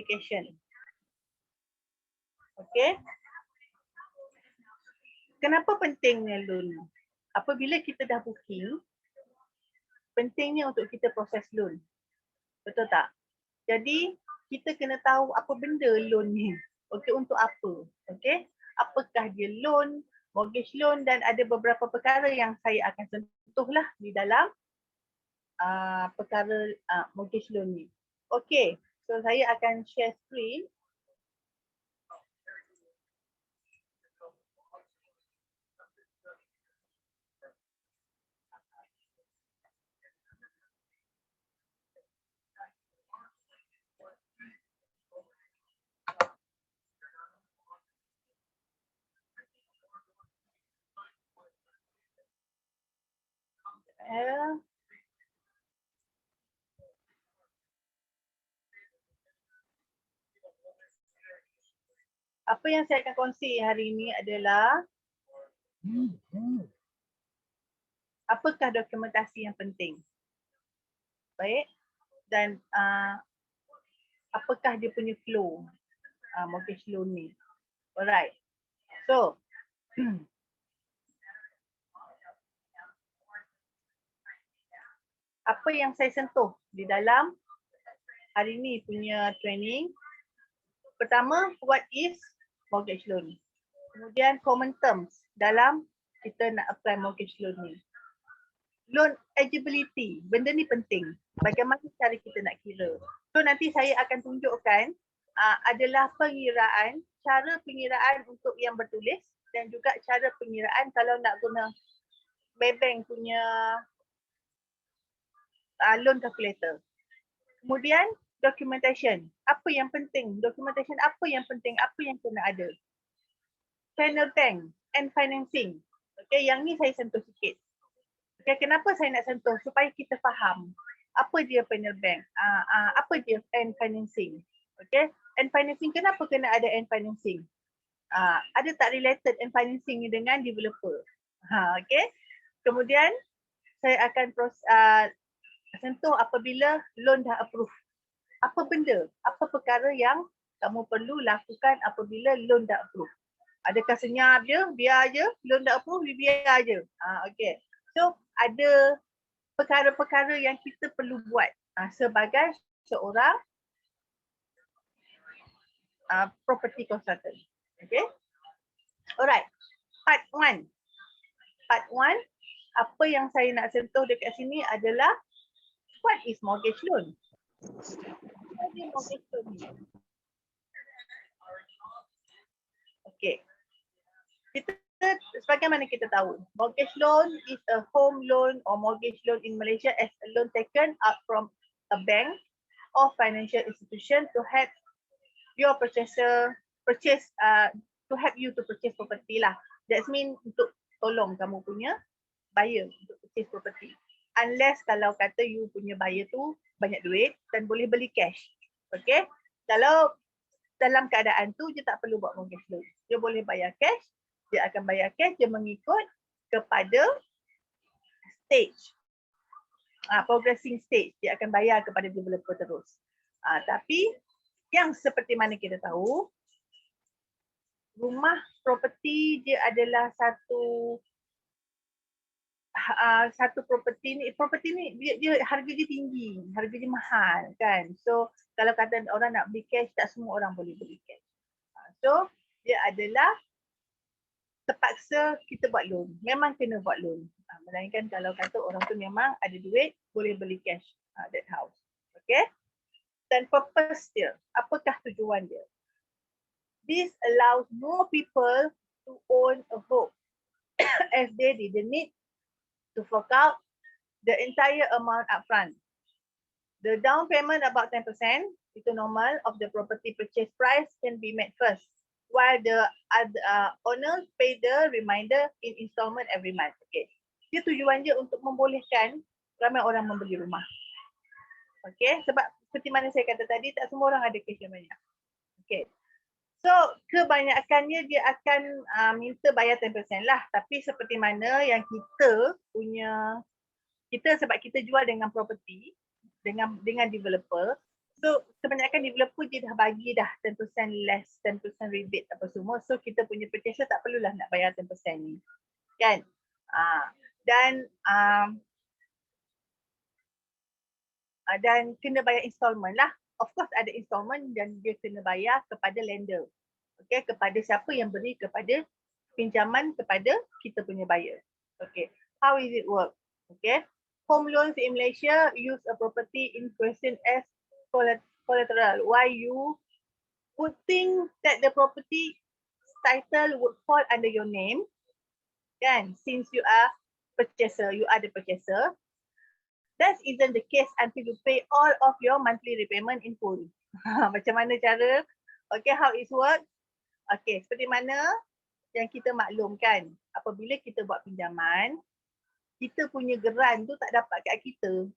application. Okay. Kenapa pentingnya loan? Apabila kita dah booking, pentingnya untuk kita proses loan. Betul tak? Jadi kita kena tahu apa benda loan ni. Okey, untuk apa? Okey. Apakah dia loan, mortgage loan, dan ada beberapa perkara yang saya akan sentuhlah di dalam perkara mortgage loan ni. Okey. So saya akan share screen. Apa yang saya akan kongsi hari ini adalah apakah dokumentasi yang penting. Baik. Dan apakah dia punya flow mortgage loan ni. Alright. So, apa yang saya sentuh di dalam hari ni punya training. Pertama, what is mortgage loan? Kemudian common terms dalam kita nak apply mortgage loan ni. Loan eligibility, benda ni penting. Bagaimana cara kita nak kira? So nanti saya akan tunjukkan adalah pengiraan, cara pengiraan untuk yang bertulis dan juga cara pengiraan kalau nak guna Maybank punya loan calculator. Kemudian documentation. Apa yang penting? Documentation apa yang penting? Apa yang kena ada? Panel bank and financing. Okay, yang ni saya sentuh sikit. Okay, kenapa saya nak sentuh? Supaya kita faham apa dia panel bank, apa dia and financing. Okay, and financing, kenapa kena ada and financing? Ada tak related and financing ni dengan developer? Okay, kemudian saya akan sentuh apabila loan dah approve. Apa benda, apa perkara yang kamu perlu lakukan apabila loan dah approve? Adakah senyap je, biar je, loan dah approve, biar je? Okay. So, ada perkara-perkara yang kita perlu buat sebagai seorang property consultant. Okay. Alright. Part 1. Part 1, apa yang saya nak sentuh dekat sini adalah what is mortgage loan? What is mortgage loan? Okay. Sebagaimana kita tahu, mortgage loan is a home loan or mortgage loan in Malaysia as a loan taken up from a bank or financial institution to help your to help you to purchase property lah. That means untuk tolong kamu punya buyer untuk purchase property. Unless kalau kata you punya buyer tu banyak duit dan boleh beli cash. Okay. Kalau dalam keadaan tu dia tak perlu buat mortgage loan. Dia boleh bayar cash. Dia akan bayar cash, dia mengikut kepada stage. Progressing stage. Dia akan bayar kepada developer terus. Tapi yang seperti mana kita tahu, rumah property dia adalah satu property ni dia harga dia tinggi, harga dia mahal kan. So kalau kata orang nak beli cash, tak semua orang boleh beli cash. So dia adalah terpaksa kita buat loan. Memang kena buat loan. Melainkan kalau kata orang tu memang ada duit, boleh beli cash that house. Okay? Dan purpose dia, apakah tujuan dia? This allows more people to own a home as they didn't need to fork out the entire amount upfront. The down payment about 10%, itu normal, of the property purchase price can be made first, while the owner pay the remainder in installment every month. Okay. Dia tujuan dia untuk membolehkan ramai orang membeli rumah. Okay. Sebab seperti mana saya kata tadi, tak semua orang ada cash yang banyak. Okay. So, kebanyakannya dia akan minta bayar 10% lah. Tapi seperti mana yang kita punya, sebab kita jual dengan property, dengan developer, So kebanyakan developer dia dah bagi dah 10% less, 10% rebate apa semua. So kita punya purchaser tak perlulah nak bayar 10% ni. Kan? Dan kena bayar installment lah. Of course ada installment dan dia kena bayar kepada lender. Okay, kepada siapa yang beri kepada pinjaman kepada kita punya buyer. Okay, how is it work? Okay, home loans in Malaysia use a property in question as collateral. Why you would think that the property title would fall under your name, kan? Since you are purchaser, you are the purchaser. That isn't the case until you pay all of your monthly repayment in full. Macam mana cara? Okay, how it works? Okay, seperti mana yang kita maklumkan, apabila kita buat pinjaman, kita punya geran tu tak dapat kat kita.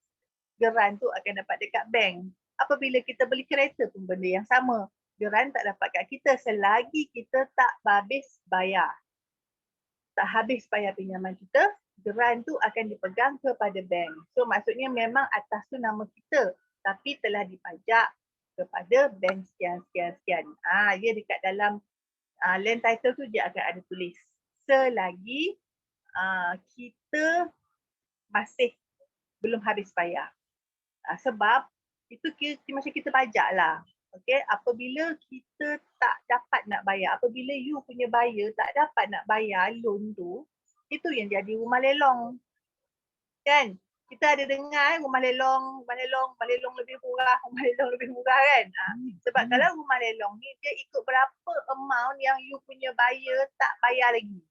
Geran tu akan dapat dekat bank. Apabila kita beli kereta pun benda yang sama. Geran tak dapat kat kita selagi kita tak habis bayar. Tak habis bayar pinjaman kita, geran tu akan dipegang kepada bank. So maksudnya memang atas tu nama kita, tapi telah dipajak kepada bank sekian. Dia dekat dalam land title tu dia akan ada tulis. Selagi kita masih belum habis bayar. Sebab itu macam kita pajak lah. Okay, apabila kita tak dapat nak bayar, apabila you punya buyer tak dapat nak bayar loan tu, itu yang jadi rumah lelong. Kan? Kita ada dengar rumah lelong lebih murah kan? Sebab kalau rumah lelong ni dia ikut berapa amount yang you punya buyer tak bayar lagi.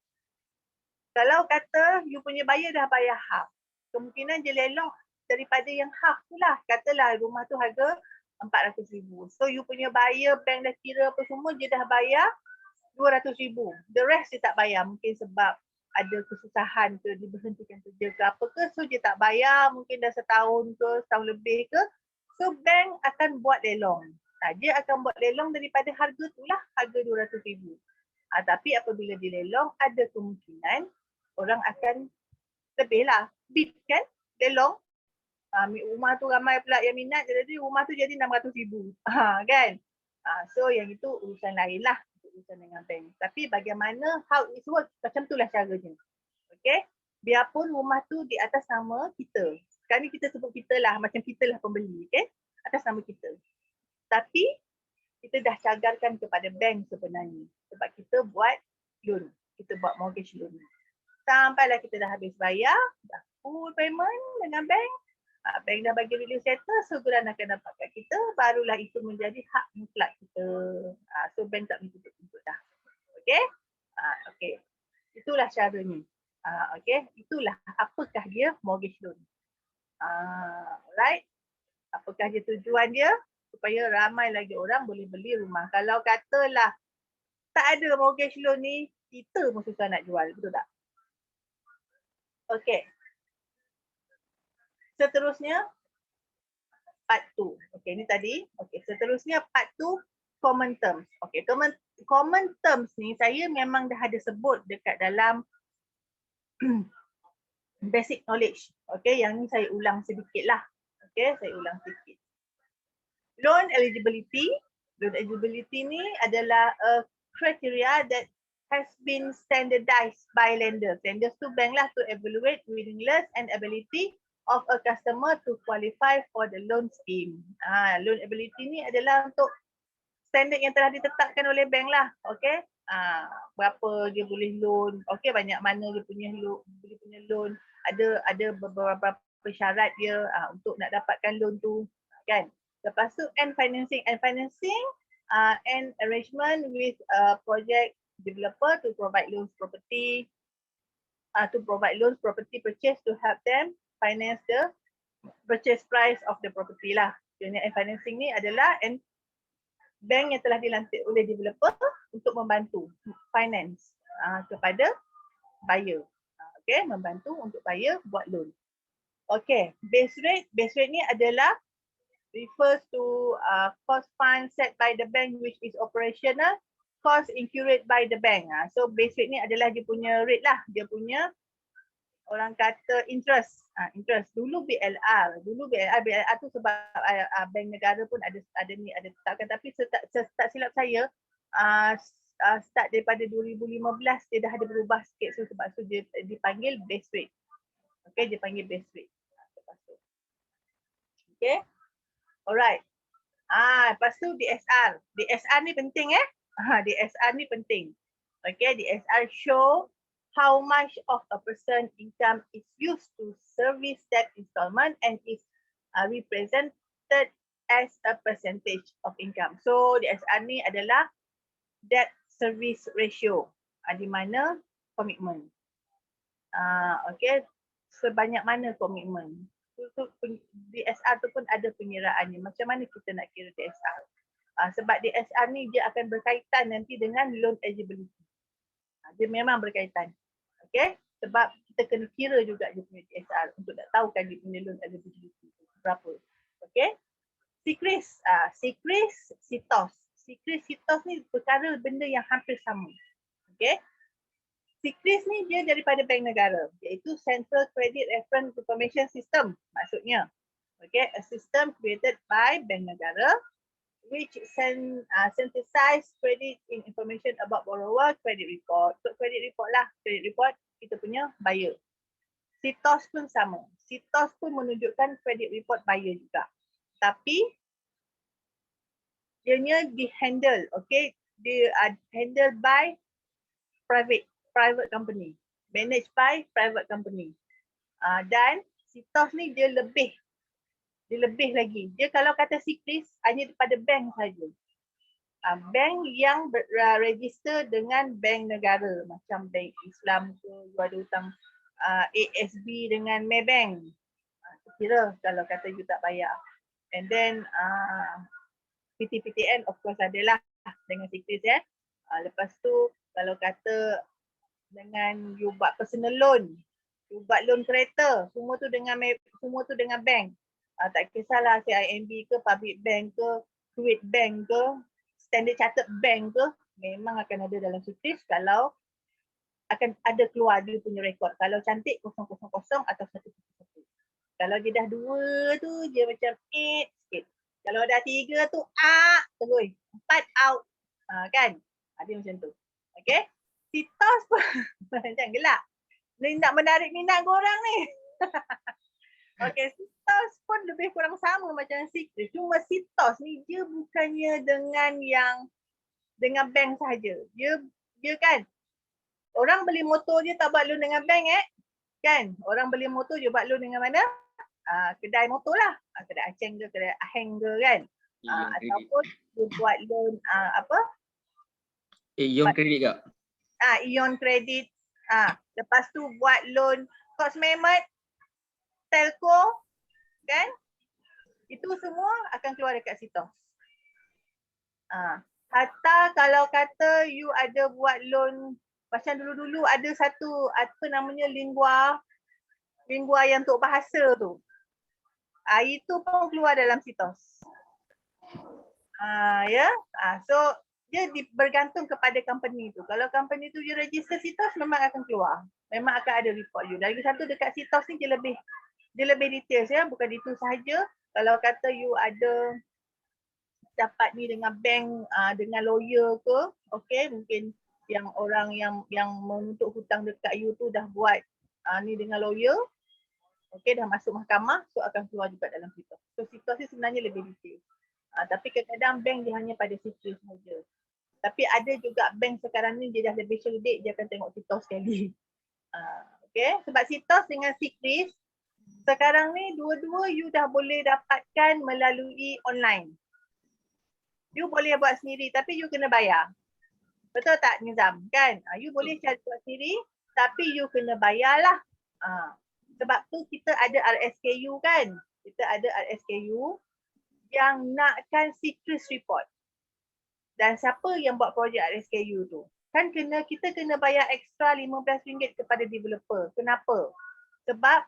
Kalau kata you punya buyer dah bayar half, kemungkinan dia lelong daripada yang half tu lah. Katalah rumah tu harga 400,000. So you punya buyer, bank dah kira apa semua, dia dah bayar 200,000. The rest dia tak bayar, mungkin sebab ada kesusahan ke, dia berhentikan kerja ke apa ke, so dia tak bayar, mungkin dah setahun ke, setahun lebih ke. So bank akan buat lelong. Dia akan buat lelong daripada harga tu lah, harga 200,000. Tapi apabila dia lelong, ada kemungkinan orang akan lebih lah, bid kan, lelong. Rumah tu ramai pula yang minat, jadi rumah tu jadi 600,000. Kan? So yang itu urusan lain lah, urusan dengan bank. Tapi bagaimana, how it works, macam itulah caranya. Okay? Biarpun rumah tu di atas nama kita. Sekarang ni kita sebut kita lah, macam kita lah pembeli. Okay? Atas nama kita. Tapi kita dah cagarkan kepada bank sebenarnya. Sebab kita buat loan. Kita buat mortgage loan. Sampailah kita dah habis bayar, dah full payment dengan bank. Bank dah bagi release letter, so geran akan dapat kat kita, barulah itu menjadi hak mutlak kita. So bank tak boleh tutup dah. Okay? Okay. Itulah caranya. Okay? Itulah apakah dia mortgage loan. Right? Apakah dia tujuan dia? Supaya ramai lagi orang boleh beli rumah. Kalau katalah tak ada mortgage loan ni, kita pun susah nak jual. Betul tak? Okay. Seterusnya, part 2. Okay, ni tadi. Okay, seterusnya part 2, common terms. Okay, common terms ni saya memang dah ada sebut dekat dalam basic knowledge. Okay, yang ni saya ulang sedikit lah. Okay, saya ulang sedikit. Loan eligibility. Loan eligibility ni adalah a criteria that has been standardized by lenders. Lenders tu bank lah to evaluate willingness and ability of a customer to qualify for the loan scheme. Loan ability ni adalah untuk standard yang telah ditetapkan oleh bank lah. Okay. Berapa dia boleh loan. Okay, banyak mana dia punya loan. Ada beberapa syarat dia untuk nak dapatkan loan tu. Kan. Lepas tu and financing. And financing and arrangement with project developer to provide loans property. To provide loans property purchase to help them finance the purchase price of the property lah. Jadi financing ni adalah bank yang telah dilantik oleh developer untuk membantu finance kepada buyer. Okay, membantu untuk buyer buat loan. Okay, base rate ni adalah refers to cost fund set by the bank which is operational, cost incurred by the bank. So base rate ni adalah dia punya rate lah, dia punya orang kata interest. Interest. Dulu BLR tu sebab bank negara pun ada tetapkan, tapi tak silap saya start daripada 2015 dia dah ada berubah sikit, so sebab tu dia dipanggil base rate. Okay, dia panggil base rate. Okay. Alright. Lepas tu DSR. DSR ni penting DSR ni penting. Okay, DSR show how much of a person income is used to service that installment and is represented as a percentage of income. So DSR ni adalah debt service ratio, di mana komitmen. Okay, sebanyak mana komitmen. DSR tu pun ada pengiraannya. Macam mana kita nak kira DSR? Sebab DSR ni dia akan berkaitan nanti dengan loan eligibility. Dia memang berkaitan. Okay? Sebab kita kena kira juga dia punya DSR untuk nak tahu kan dia punya loan eligibility berapa. Okay? CRIS, CITOS. CITOS ni perkara benda yang hampir sama. Okay? CRIS ni dia daripada bank negara, iaitu Central Credit Reference Information System maksudnya. Okay, a system created by bank negara which synthesize credit information about borrower, credit report. So credit report lah, credit report kita punya buyer. CITOS pun sama. CITOS pun menunjukkan credit report buyer juga. Tapi dianya di-handle, okay, dia handle by private company, managed by private company. Dan CITOS ni dia lebih lagi. Dia kalau kata CRIS hanya pada bank saja. Bank yang register dengan bank negara macam bank Islam ke, you ada hutang ASB dengan Maybank. Kira kalau kata you tak bayar. And then PTPTN of course adalah dengan CRIS lepas tu kalau kata dengan you buat personal loan, you buat loan kereta, semua tu dengan bank. Tak kisahlah CIMB ke, Public Bank ke, Kuwait Bank ke, Standard Chartered Bank ke, memang akan ada dalam CRIS kalau akan ada keluar dia punya rekod. Kalau cantik 000 atau 111. Kalau dia dah 2 tu dia macam sikit. Kalau dah 3 tu terus. 4 out. Kan? Dia macam tu. Okay? CITOS pun jangan gelak. Ni nak menarik minat korang ni. Okay, CITOS pun lebih kurang sama macam CRIS. Cuma CITOS ni dia bukannya dengan bank sahaja. Dia kan orang beli motor dia tak buat loan dengan bank kan? Orang beli motor dia buat loan dengan mana? Kedai motor lah. Kedai Aceng ke, kedai Aheng ke kan? Ataupun dia buat loan Ion Credit ke? Ion Credit. Lepas tu buat loan Cosmemed, Telco, kan? Itu semua akan keluar dekat CITOS. Hatta kalau kata you ada buat loan, macam dulu-dulu ada satu, apa namanya, lingua yang untuk bahasa tu. Itu pun keluar dalam CITOS. So dia bergantung kepada company tu. Kalau company tu dia register CITOS, memang akan keluar. Memang akan ada report you. Lagi satu dekat CITOS ni dia lebih details bukan itu sahaja. Kalau kata you ada dapat ni dengan bank, dengan lawyer ke, okay, mungkin yang orang yang menuntut hutang dekat you tu dah buat ni dengan lawyer, okay, dah masuk mahkamah, so akan keluar juga dalam CITOS. So CITOS ni sebenarnya lebih detail. Tapi kadang-kadang bank dia hanya pada CRIS saja. Tapi ada juga bank sekarang ni dia dah lebih cerdik, dia akan tengok CITOS sekali. Okay, sebab CITOS dengan CRIS sekarang ni dua-dua you dah boleh dapatkan melalui online. You boleh buat sendiri tapi you kena bayar. Betul tak Nizam? Kan? You boleh cari buat sendiri tapi you kena bayarlah. Sebab tu kita ada RSKU kan? Kita ada RSKU yang nakkan CRIS report. Dan siapa yang buat projek RSKU tu? Kan kita kena bayar ekstra RM15 kepada developer. Kenapa? Sebab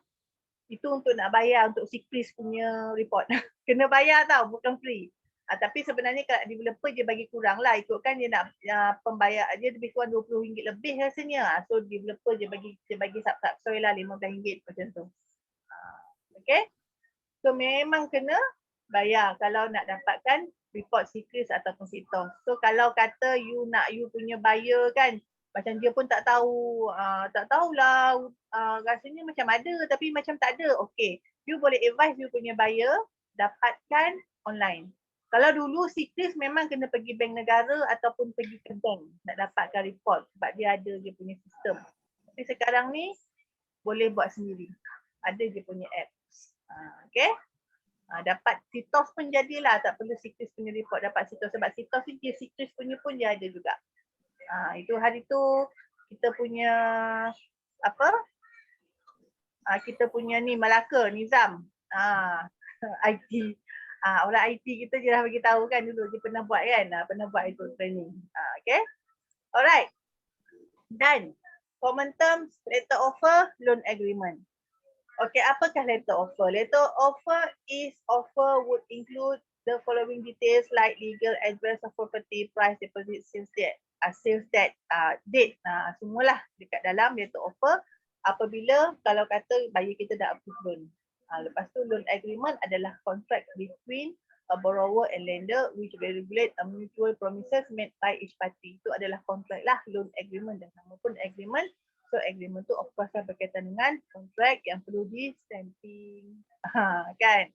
itu untuk nak bayar untuk CRIS punya report. Kena bayar tau, bukan free. Tapi sebenarnya kalau developer dia bagi kurang lah, ikutkan dia nak pembayar dia lebih kurang RM20 lebih rasanya. So developer dia bagi subsoil lah RM15 macam tu. Okay. So memang kena bayar kalau nak dapatkan report secret ataupun sitos. So kalau kata you punya buyer kan, macam dia pun tak tahu, tak tahulah, rasanya macam ada tapi macam tak ada. Okay, you boleh advise you punya buyer dapatkan online. Kalau dulu secret memang kena pergi bank negara ataupun pergi ke bank nak dapatkan report sebab dia ada dia punya sistem. Tapi sekarang ni boleh buat sendiri. Ada dia punya app. Okay. Dapat sitos pun jadilah, tak perlu secret punya report, dapat sitos sebab sitos ni dia secret punya pun dia ada juga. Itu hari tu kita punya apa? Kita punya ni Melaka Nizam. IT. Orang IT kita je dah bagi tahu kan dulu dia pernah buat kan, pernah buat itu training. Okay. Alright. Dan common terms, letter offer, loan agreement. Okay, apakah letter offer? Letter offer is offer would include the following details like legal address of property, price, deposit, sales date, date, semualah dekat dalam letter offer. Apabila kalau kata buyer kita dah approve loan. Lepas tu loan agreement adalah contract between a borrower and lender which will regulate a mutual promises made by each party. Itu adalah kontrak lah, loan agreement, dan nama pun agreement. So agreement tu of course berkaitan dengan kontrak yang perlu di stamping. Kan?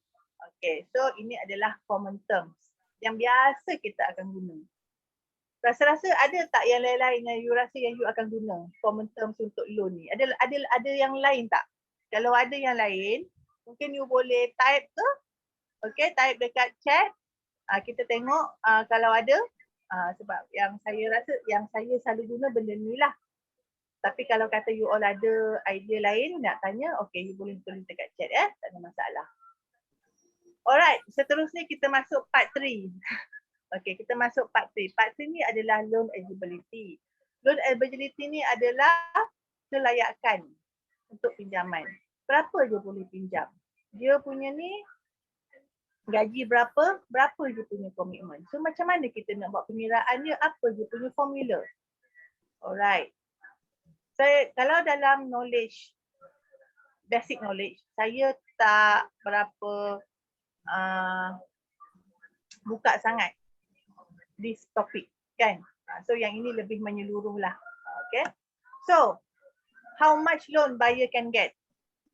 Okay, so ini adalah common terms yang biasa kita akan guna. Rasa-rasa ada tak yang lain-lain yang you rasa yang you akan guna common terms untuk loan ni? Ada yang lain tak? Kalau ada yang lain, mungkin you boleh type ke? Okay, type dekat chat. Kita tengok kalau ada. Sebab yang saya rasa, yang saya selalu guna benda ni lah. Tapi kalau kata you all ada idea lain nak tanya, okay, you boleh tulis dekat chat tak ada masalah. Alright, seterusnya kita masuk part 3. Okay, kita masuk part 3. Part 3 ni adalah loan eligibility. Loan eligibility ni adalah kelayakan untuk pinjaman. Berapa je boleh pinjam? Dia punya ni gaji berapa je punya komitmen. So macam mana kita nak buat pengiraan dia, apa je punya formula. Alright. Kalau dalam knowledge, basic knowledge, saya tak berapa buka sangat this topic kan. So yang ini lebih menyeluruh lah. Okay. So, how much loan buyer can get?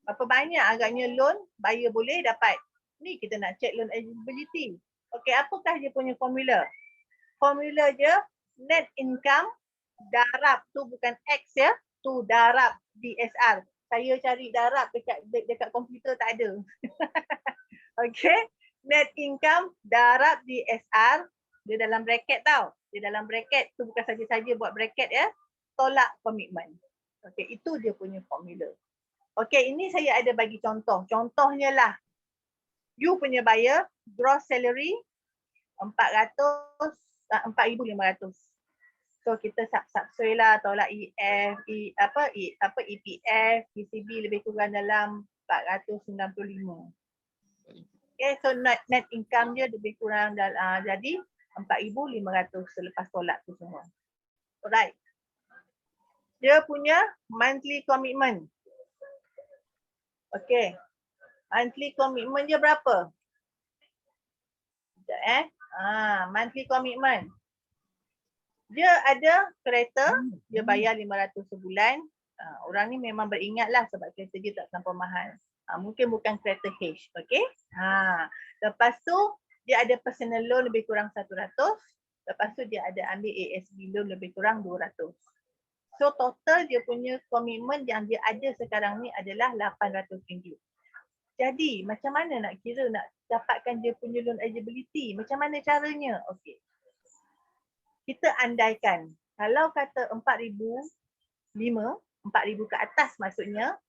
Berapa banyak agaknya loan buyer boleh dapat? Ni kita nak check loan eligibility. Okay, apakah dia punya formula? Formula dia net income darab tu bukan X ya, tu darab DSR. Saya cari darab dekat komputer tak ada. Okay, net income darab DSR, dia dalam bracket tau. Dia dalam bracket tu bukan saja-saja buat bracket ya, tolak komitmen. Okay, itu dia punya formula. Okay, ini saya ada bagi contoh. Contohnya lah, you punya buyer gross salary 4,500. So kita subsoil lah, tolak EPF, PCB lebih kurang dalam 495. Okay, so net income dia lebih kurang jadi 4,500 selepas tolak tu semua. Alright. Dia punya monthly commitment. Okay. Monthly commitment dia berapa? Sekejap monthly commitment. Dia ada kereta, dia bayar 500 sebulan. Orang ni memang beringat lah sebab kereta dia tak terlampau mahal. Mungkin bukan kereta H, okay? Lepas tu, dia ada personal loan lebih kurang 100. Lepas tu dia ada ambil ASB loan lebih kurang 200. So total dia punya komitmen yang dia ada sekarang ni adalah RM800. Jadi macam mana nak kira nak dapatkan dia punya loan eligibility? Macam mana caranya? Okay. Kita andaikan kalau kata 4,005, 4,000 ke atas maksudnya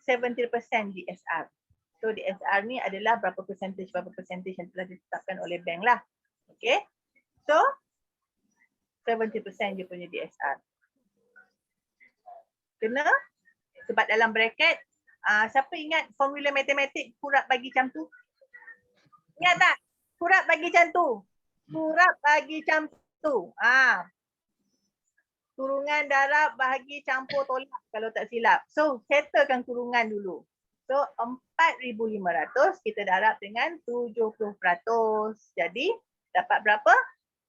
70% DSR. So DSR ni adalah berapa percentage yang telah ditetapkan oleh bank lah. Okay. So 70% dia punya DSR. Kena sebab dalam bracket, siapa ingat formula matematik kurap bagi macam tu? Ingat tak? Kurap bagi macam tu. Kurap bagi campur. Kurungan darab bahagi campur tolak kalau tak silap. So, settlekan kurungan dulu. So, 4,500 kita darab dengan 70%. Jadi, dapat berapa?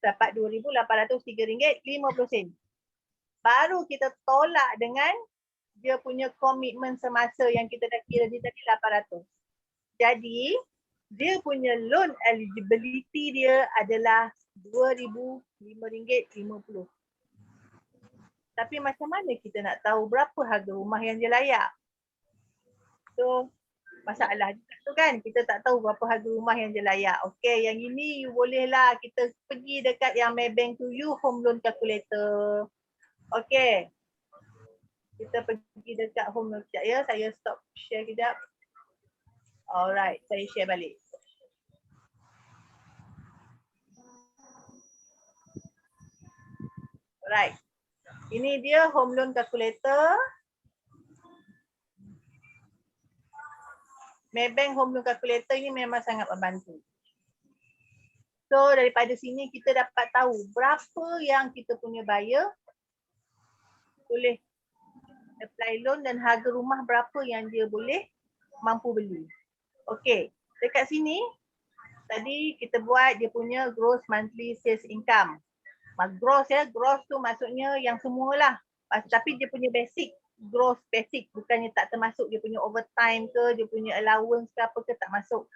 Dapat RM2,803.50. Baru kita tolak dengan dia punya komitmen semasa yang kita dah kira dia tadi 800. Jadi, dia punya loan eligibility dia adalah RM2,005.50. Tapi macam mana kita nak tahu berapa harga rumah yang dia layak? So, masalah juga tu kan. Kita tak tahu berapa harga rumah yang dia layak. Okey, yang ini you bolehlah kita pergi dekat yang Maybank to you home loan calculator. Okey. Kita pergi dekat home loan sekejap ya. Saya stop share kejap. Alright, saya share balik. Alright. Ini dia home loan calculator. Maybank home loan calculator ini memang sangat membantu. So daripada sini kita dapat tahu berapa yang kita punya buyer boleh apply loan dan harga rumah berapa yang dia boleh mampu beli. Okey, dekat sini tadi kita buat dia punya gross monthly sales income. Gross ya, gross tu maksudnya yang semualah. Tapi dia punya basic, gross basic, bukannya tak termasuk dia punya overtime ke, dia punya allowance ke apa ke tak masuk.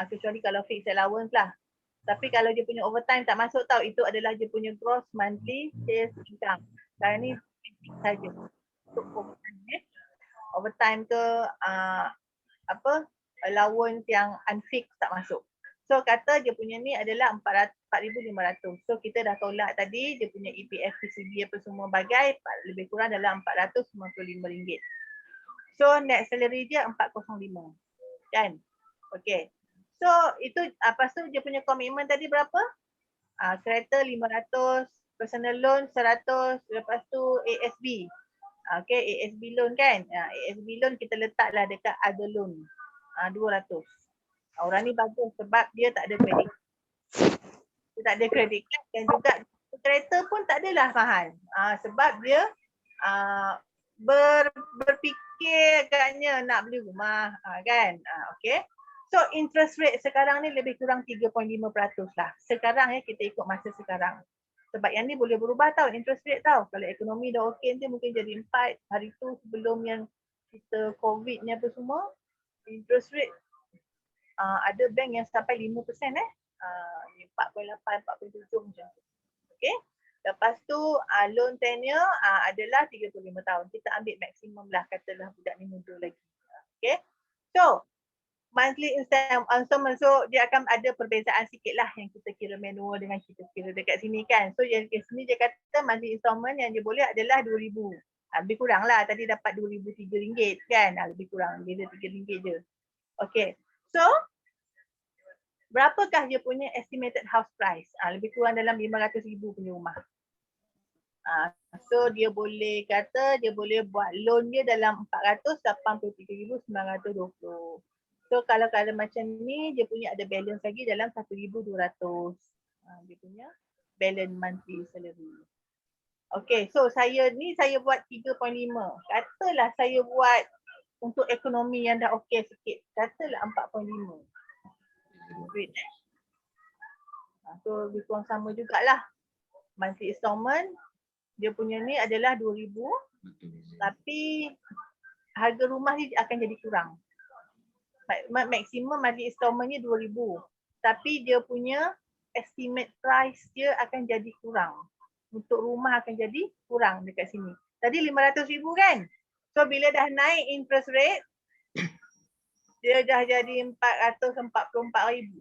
Kecuali kalau fixed allowance lah. Tapi kalau dia punya overtime tak masuk tau, itu adalah dia punya gross monthly sales income. Sekarang ni saja untuk overtime overtime ke allowance yang unfixed tak masuk. So kata dia punya ni adalah 4,500. So kita dah tolak tadi dia punya EPF, PCB apa semua bagai lebih kurang dalam RM495. So net salary dia 405. Kan? Okay. So itu lepas tu dia punya komitmen tadi berapa? Kereta 500, personal loan 100, lepas tu ASB. Okay, ASB loan kan? ASB loan kita letaklah dekat other loan. 200. Orang ni bagus sebab dia tak ada kredit. Dia tak ada kredit dan juga kereta pun tak adalah mahal. Sebab dia berfikir agaknya nak beli rumah kan. Okay. So interest rate sekarang ni lebih kurang 3.5% lah. Sekarang ya kita ikut masa sekarang. Sebab yang ni boleh berubah tau interest rate tau. Kalau ekonomi dah okey nanti mungkin jadi 4 hari tu sebelum yang kita COVID ni apa semua. Interest rate ada bank yang sampai 5%. 4.8, 4.7 macam tu. Okay. Lepas tu loan tenure adalah 35 tahun. Kita ambil maksimum lah katalah budak ni muda lagi. Okay. So monthly installment, so dia akan ada perbezaan sikit lah yang kita kira manual dengan kita kira dekat sini kan. So yang kat sini dia kata monthly installment yang dia boleh adalah RM2,000. Lebih kurang lah, tadi dapat RM2,003 kan. Lebih kurang, dia RM3 je. Okay, so berapakah dia punya estimated house price? Lebih kurang dalam RM500,000 punya rumah. So dia boleh kata dia boleh buat loan dia dalam RM483,920. So kalau macam ni dia punya ada balance lagi dalam RM1,200. Dia punya balance monthly salary. Okay, so saya buat 3.5. Katalah saya buat untuk ekonomi yang dah okey sikit. Katalah 4.5. Great. So lebih kurang sama jugalah. Monthly installment dia punya ni adalah RM2,000. Tapi harga rumah ni akan jadi kurang. Maksimum monthly installmentnya RM2,000. Tapi dia punya estimate price dia akan jadi kurang. Untuk rumah akan jadi kurang dekat sini. Tadi RM500,000 kan? So bila dah naik interest rate, dia dah jadi RM444,000.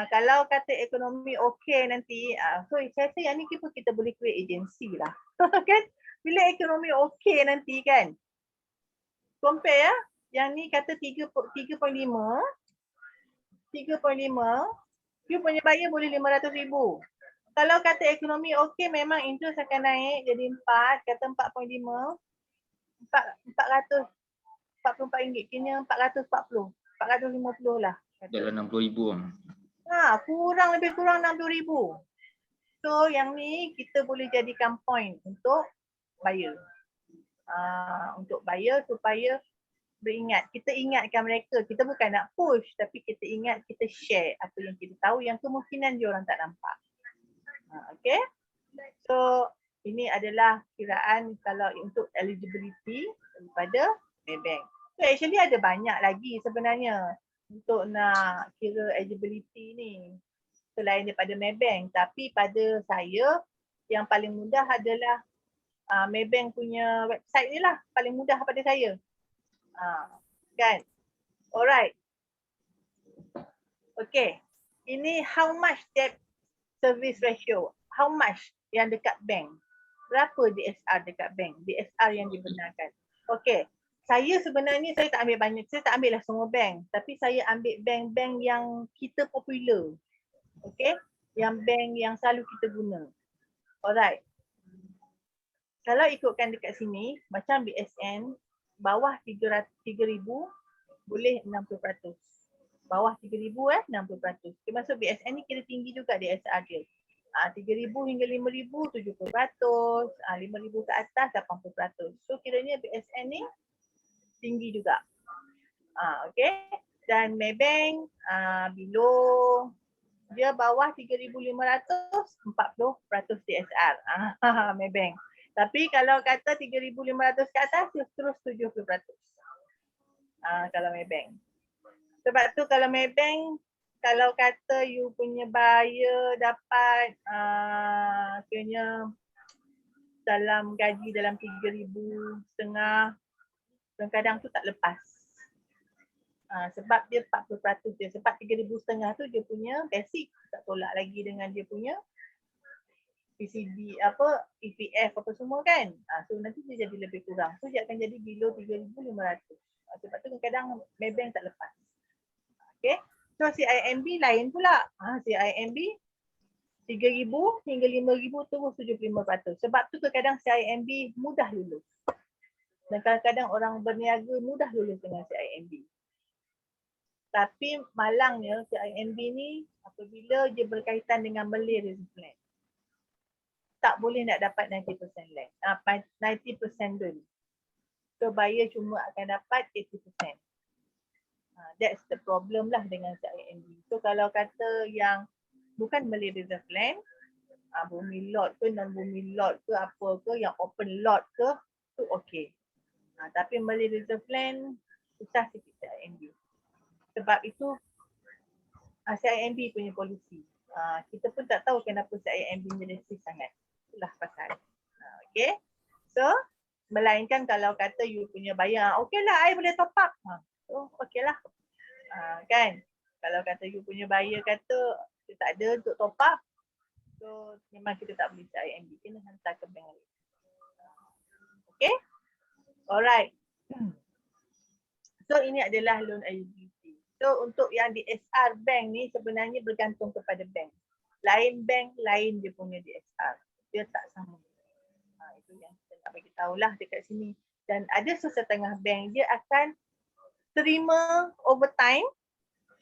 Kalau kata ekonomi okey nanti, so saya rasa yang ni kita boleh create agency lah. Kan? Bila ekonomi okey nanti kan, compare ya, yang ni kata 3.5, you punya buyer boleh RM500,000. Kalau kata ekonomi okey memang interest akan naik jadi 4, kata 4.5, RM444, kena 440, 450 lah. Dalam 60,000 lah. Lebih kurang 60,000. So yang ni kita boleh jadikan point untuk buyer. Untuk buyer supaya beringat. Kita ingatkan mereka. Kita bukan nak push tapi kita ingat, kita share apa yang kita tahu yang kemungkinan dia orang tak nampak. Okay. So ini adalah kiraan kalau untuk eligibility daripada Maybank. So actually ada banyak lagi sebenarnya untuk nak kira eligibility ni selain daripada Maybank. Tapi pada saya yang paling mudah adalah Maybank punya website ni lah paling mudah pada saya. Kan? Alright. Okay. Ini how much debt service ratio. How much yang dekat bank. Berapa DSR dekat bank? DSR yang dibenarkan. Okay. Saya sebenarnya saya tak ambil banyak. Saya tak ambil lah semua bank. Tapi saya ambil bank-bank yang kita popular. Okay. Yang bank yang selalu kita guna. Alright. Kalau ikutkan dekat sini, macam BSN, bawah 3,000 boleh 60%. Bawah 3,000 60%. Termasuk BSN ni kira tinggi juga DSR dia. 3,000 hingga 5,000 70%, 5,000 ke atas 80%. So kiranya BSN ni tinggi juga. Okay. Dan Maybank below dia bawah 3,500 40% DSR. Maybank. Tapi kalau kata 3,500 ke atas dia terus 70%. Kalau Maybank. Sebab tu kalau Maybank, kalau kata you punya buyer dapat kena dalam gaji dalam 3,500, kadang-kadang tu tak lepas. Sebab dia 40% dia. Sebab 3,500 tu dia punya basic. Tak tolak lagi dengan dia punya PCD, EPF apa semua kan. So nanti dia jadi lebih kurang. So dia akan jadi below 3,500. Sebab tu kadang-kadang Maybank tak lepas. Okay. So CIMB lain pula. CIMB 3,000 hingga 5,000 terus 75%. Sebab tu kadang-kadang CIMB mudah lulus. Dan kadang-kadang orang berniaga mudah lulus dengan CIMB. Tapi malangnya CIMB ni apabila dia berkaitan dengan Malay Reserve Land, tak boleh nak dapat 90% land. 90% loan. So buyer cuma akan dapat 80%. That's the problem lah dengan CIMB. So kalau kata yang bukan Malay Reserve Land, bumi lot ke, non-bumi lot ke, apa ke, yang open lot ke, tu okey. Tapi Malay Reserve Land, susah sikit CIMB. Sebab itu CIMB punya polisi. Kita pun tak tahu kenapa CIMB meresist sangat. Itulah pasal. Okay. So, melainkan kalau kata you punya bayar, okey lah, I boleh top up. So, okey lah. Kan? Kalau kata you punya buyer kata, kita tak ada untuk top up, so memang kita tak boleh CIMB. Kena hantar ke bank lain. Okay? Alright. So, ini adalah loan eligibility. So untuk yang DSR bank ni sebenarnya bergantung kepada bank. Lain bank, lain dia punya DSR. Dia tak sama. Itu yang kita nak bagi tahulah dekat sini. Dan ada sesetengah bank dia akan terima overtime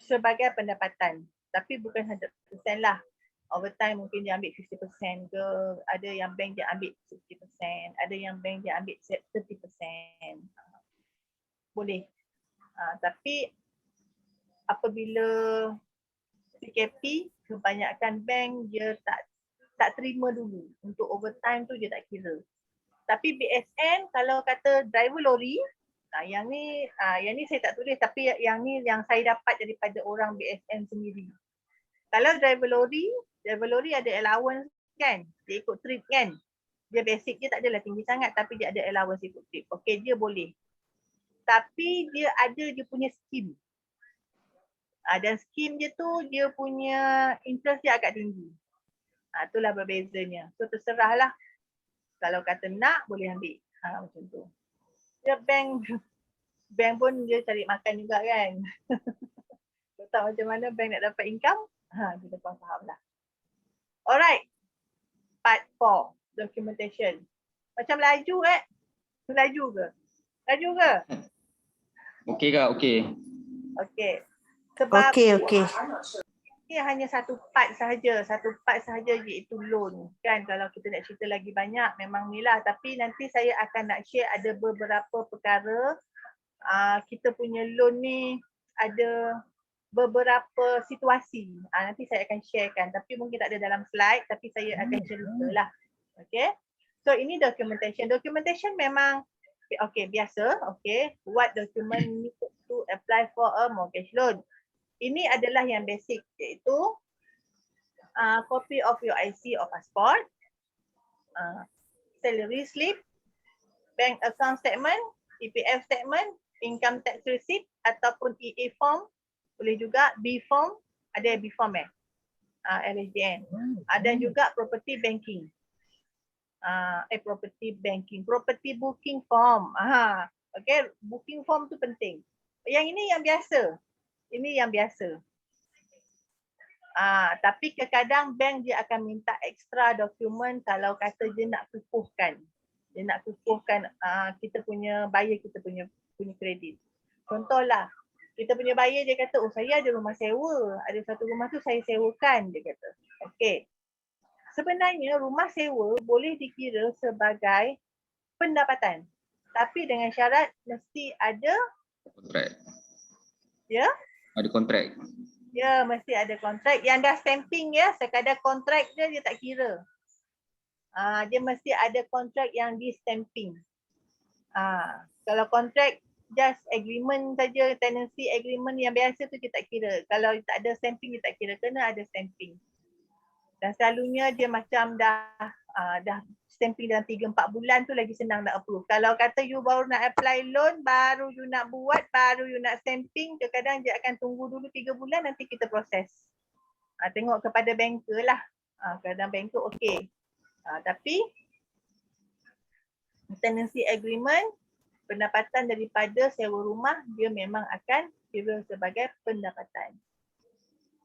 sebagai pendapatan. Tapi bukan 100% lah. Overtime mungkin dia ambil 50% ke. Ada yang bank dia ambil 60%. Ada yang bank dia ambil 30%. Boleh. Tapi apabila PKP, kebanyakan bank dia tak terima dulu. Untuk overtime tu dia tak kira. Tapi BSN kalau kata driver lori, yang ni saya tak tulis tapi yang ni yang saya dapat daripada orang BSN sendiri. Kalau driver lori ada allowance kan? Dia ikut trip kan? Dia basic dia tak adalah tinggi sangat tapi dia ada allowance ikut trip. Okey, dia boleh. Tapi dia ada dia punya skim. Dan skim dia tu dia punya interest dia agak tinggi. Itulah berbezanya. So terserahlah. Kalau kata nak boleh ambil. Macam tu. Dia bank pun dia cari makan juga kan. Kalau tak macam mana bank nak dapat income, kita faham lah. Alright. Part 4. Documentation. Macam laju Laju ke? Okey kak, okey. Okey. Sebab Okey. ini hanya satu part sahaja iaitu loan kan. Kalau kita nak cerita lagi banyak memang ni lah, tapi nanti saya akan nak share ada beberapa perkara. Kita punya loan ni ada beberapa situasi. Nanti saya akan sharekan, tapi mungkin tak ada dalam slide, tapi saya akan ceritalah. Okay. So ini documentation. Documentation memang biasa. Okay. What document need to apply for a mortgage loan? Ini adalah yang basic, iaitu copy of your IC or passport, salary slip, bank account statement, EPF statement, income tax receipt ataupun EA form, boleh juga B form, ada B form LHDN. Ada juga property banking. Property booking form. Okay, booking form tu penting. Yang ini yang biasa. Tapi kadang-kadang bank dia akan minta extra dokumen kalau kata dia nak kukuhkan. Kita punya buyer, kita punya kredit. Contohlah, kita punya buyer dia kata, saya ada rumah sewa. Ada satu rumah tu saya sewakan, dia kata. Okey. Sebenarnya rumah sewa boleh dikira sebagai pendapatan. Tapi dengan syarat mesti ada kontrak. Ya? Ada kontrak. Ya, mesti ada kontrak. Yang dah stamping ya, sekadar kontrak dia tak kira. Dia mesti ada kontrak yang di stamping. Kalau kontrak just agreement saja, tenancy agreement yang biasa tu kita tak kira. Kalau tak ada stamping dia tak kira, kena ada stamping. Dan selalunya dia macam dah stamping dalam 3-4 bulan tu lagi senang nak approve. Kalau kata you baru nak apply loan, baru you nak buat, baru you nak stamping, kadang-kadang dia akan tunggu dulu 3 bulan nanti kita proses. Tengok kepada banker lah. Kadang banker okey. Tapi tenancy agreement, pendapatan daripada sewa rumah dia memang akan kira sebagai pendapatan.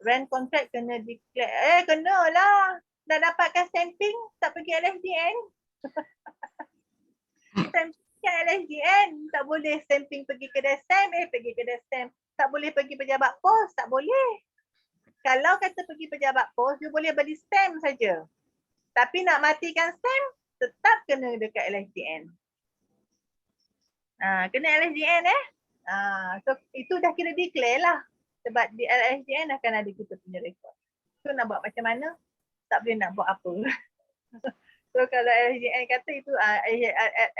Rent contract kena declare. Kena lah. Dah dapatkan stamping, tak pergi LHDN. Stamping LHDN. Tak boleh stamping pergi kedai stamp, pergi kedai stamp. Tak boleh pergi pejabat pos, tak boleh. Kalau kata pergi pejabat pos, dia boleh beli stamp saja. Tapi nak matikan stamp, tetap kena dekat LHDN. Kena LHDN So itu dah kira declare lah. Sebab di LHDN akan ada kita punya rekod. So nak buat macam mana? Tak boleh nak buat apa. So kalau LHDN kata itu,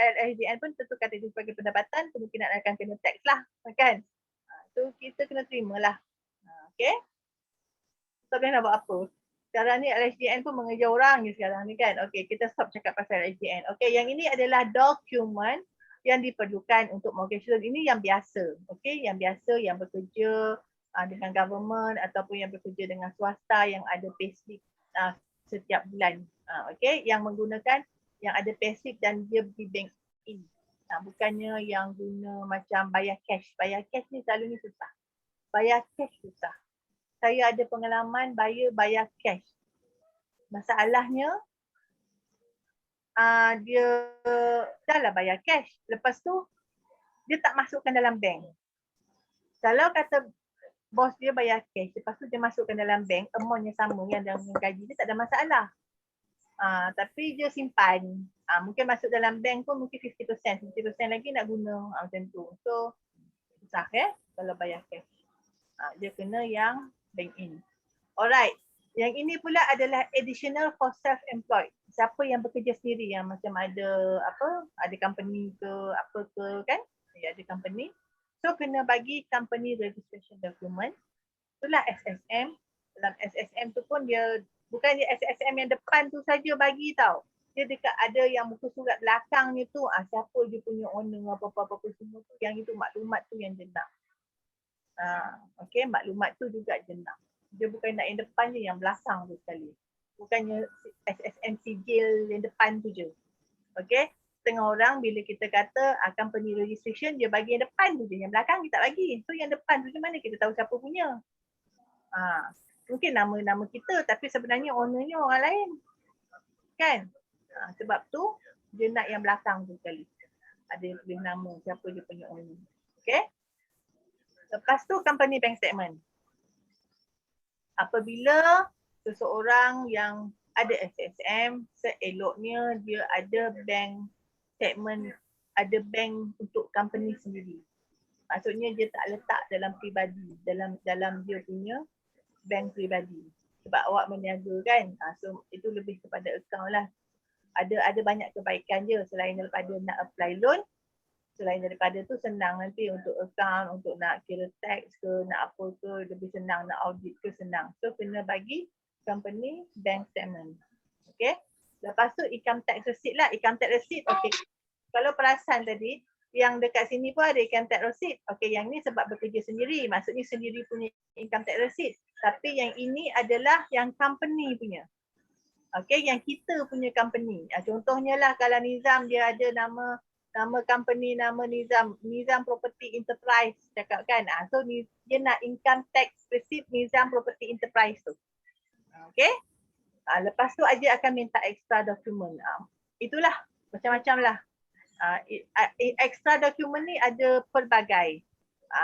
LHDN pun tentu kata itu sebagai pendapatan, kemungkinan akan kena tax lah. Kan? So kita kena terima lah. Okay? Tak boleh nak buat apa. Sekarang ni LHDN pun mengejar orang ni sekarang ni kan. Okay, kita stop cakap pasal LHDN. Okay, yang ini adalah dokumen yang diperlukan untuk mortgage loan. Ini yang biasa. Okay, yang biasa yang bekerja dengan government ataupun yang bekerja dengan swasta yang ada payslip setiap bulan. Okay, yang menggunakan yang ada payslip dan dia di bank in. Bukannya yang guna macam bayar cash. Bayar cash ni selalu ni susah. Bayar cash susah. Saya ada pengalaman bayar cash. Masalahnya dia dah lah bayar cash. Lepas tu dia tak masukkan dalam bank. Kalau kata bos dia bayar cash, lepas tu dia masukkan dalam bank, amount yang sama yang dengan gaji dia tak ada masalah. Tapi dia simpan. Mungkin masuk dalam bank pun mungkin 50%. 50% lagi nak guna macam tu. So susah kalau bayar cash. Dia kena yang bank in. Alright. Yang ini pula adalah additional for self-employed. Siapa yang bekerja sendiri, yang macam ada company ke apa ke kan? Ya, ada company. So kena bagi company registration document. Itulah SSM. Dalam SSM tu pun dia bukan dia SSM yang depan tu saja bagi tau. Dia dekat ada yang muka surat belakang ni tu siapa dia punya owner apa-apa semua tu, yang itu maklumat tu yang dia nak. Okay, maklumat tu juga dia nak. Dia bukan nak yang depan je, yang belakang tu sekali. Bukannya SSM sijil yang depan tu je. Okay, setengah orang bila kita kata company registration, dia bagi yang depan tu je, yang belakang dia tak bagi. So yang depan tu je mana kita tahu siapa punya. Mungkin nama-nama kita tapi sebenarnya ownernya orang lain. Kan? Sebab tu dia nak yang belakang tu sekali. Ada yang tulis nama siapa dia punya owner. Okay? Lepas tu company bank statement. Apabila seseorang yang ada SSM, seeloknya dia ada bank statement, ada bank untuk company sendiri. Maksudnya dia tak letak dalam pribadi, dalam dia punya bank pribadi. Sebab awak berniaga kan, so itu lebih kepada account lah. Ada banyak kebaikan je selain daripada nak apply loan. Selain daripada tu senang nanti untuk account, untuk nak kira tax ke, nak apa ke, lebih senang, nak audit ke senang. So kena bagi company bank statement. Okay. Lepas tu income tax receipt lah. Income tax receipt, okay. Kalau perasan tadi, yang dekat sini pun ada income tax receipt. Okay, yang ni sebab bekerja sendiri. Maksudnya sendiri punya income tax receipt. Tapi yang ini adalah yang company punya. Okay, yang kita punya company. Contohnya lah kalau Nizam dia ada nama company, nama Nizam Property Enterprise cakap kan. So dia nak income tax receipt Nizam Property Enterprise tu. Okay. Lepas tu Aziz akan minta extra dokumen. Itulah macam-macam lah. Extra dokumen ni ada pelbagai.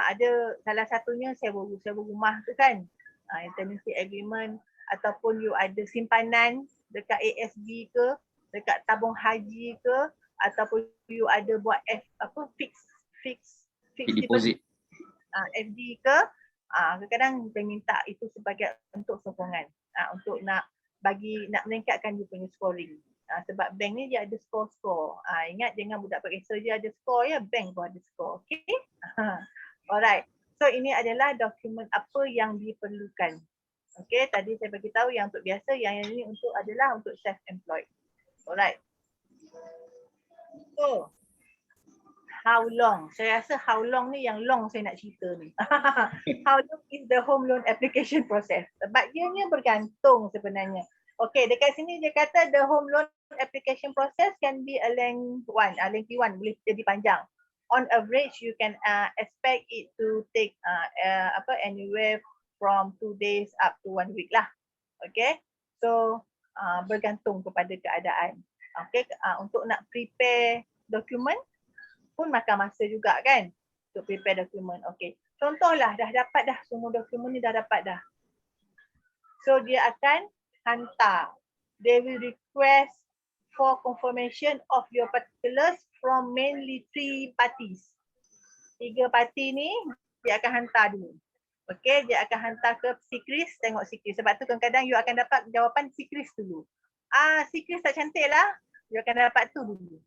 Ada salah satunya sewa rumah tu kan. Tenancy agreement ataupun you ada simpanan dekat ASB ke, dekat tabung haji ke, ataupun you ada buat fix Deposit. FD ke, kadang-kadang kita minta itu sebagai untuk sokongan, untuk nak meningkatkan dia punya scoring. Sebab bank ni dia ada score. Ingat jangan budak periksa je ada score ya, bank pun ada score. Okay? Alright. So ini adalah dokumen apa yang diperlukan. Okay, tadi saya bagi tahu yang untuk biasa, yang ini adalah untuk self-employed. Alright. So, how long? Saya rasa how long ni yang long saya nak cerita ni. How long is the home loan application process? Sebab dia ni bergantung sebenarnya. Okay, dekat sini dia kata the home loan application process can be a lengthy one, boleh jadi panjang. On average, you can expect it to take anywhere from 2 days up to 1 week lah. Okay, so bergantung kepada keadaan. Okay, untuk nak prepare dokumen pun makan masa juga kan untuk prepare dokumen. Okay, contohlah dah dapat dah semua dokumen ni dah dapat dah. So dia akan hantar. They will request for confirmation of your particulars from mainly 3 parties. 3 parti ni dia akan hantar dulu. Okay, dia akan hantar ke Sikris, tengok Sikris. Sebab tu kadang-kadang you akan dapat jawapan Sikris dulu. Sikris tak cantik lah, you akan dapat tu dulu.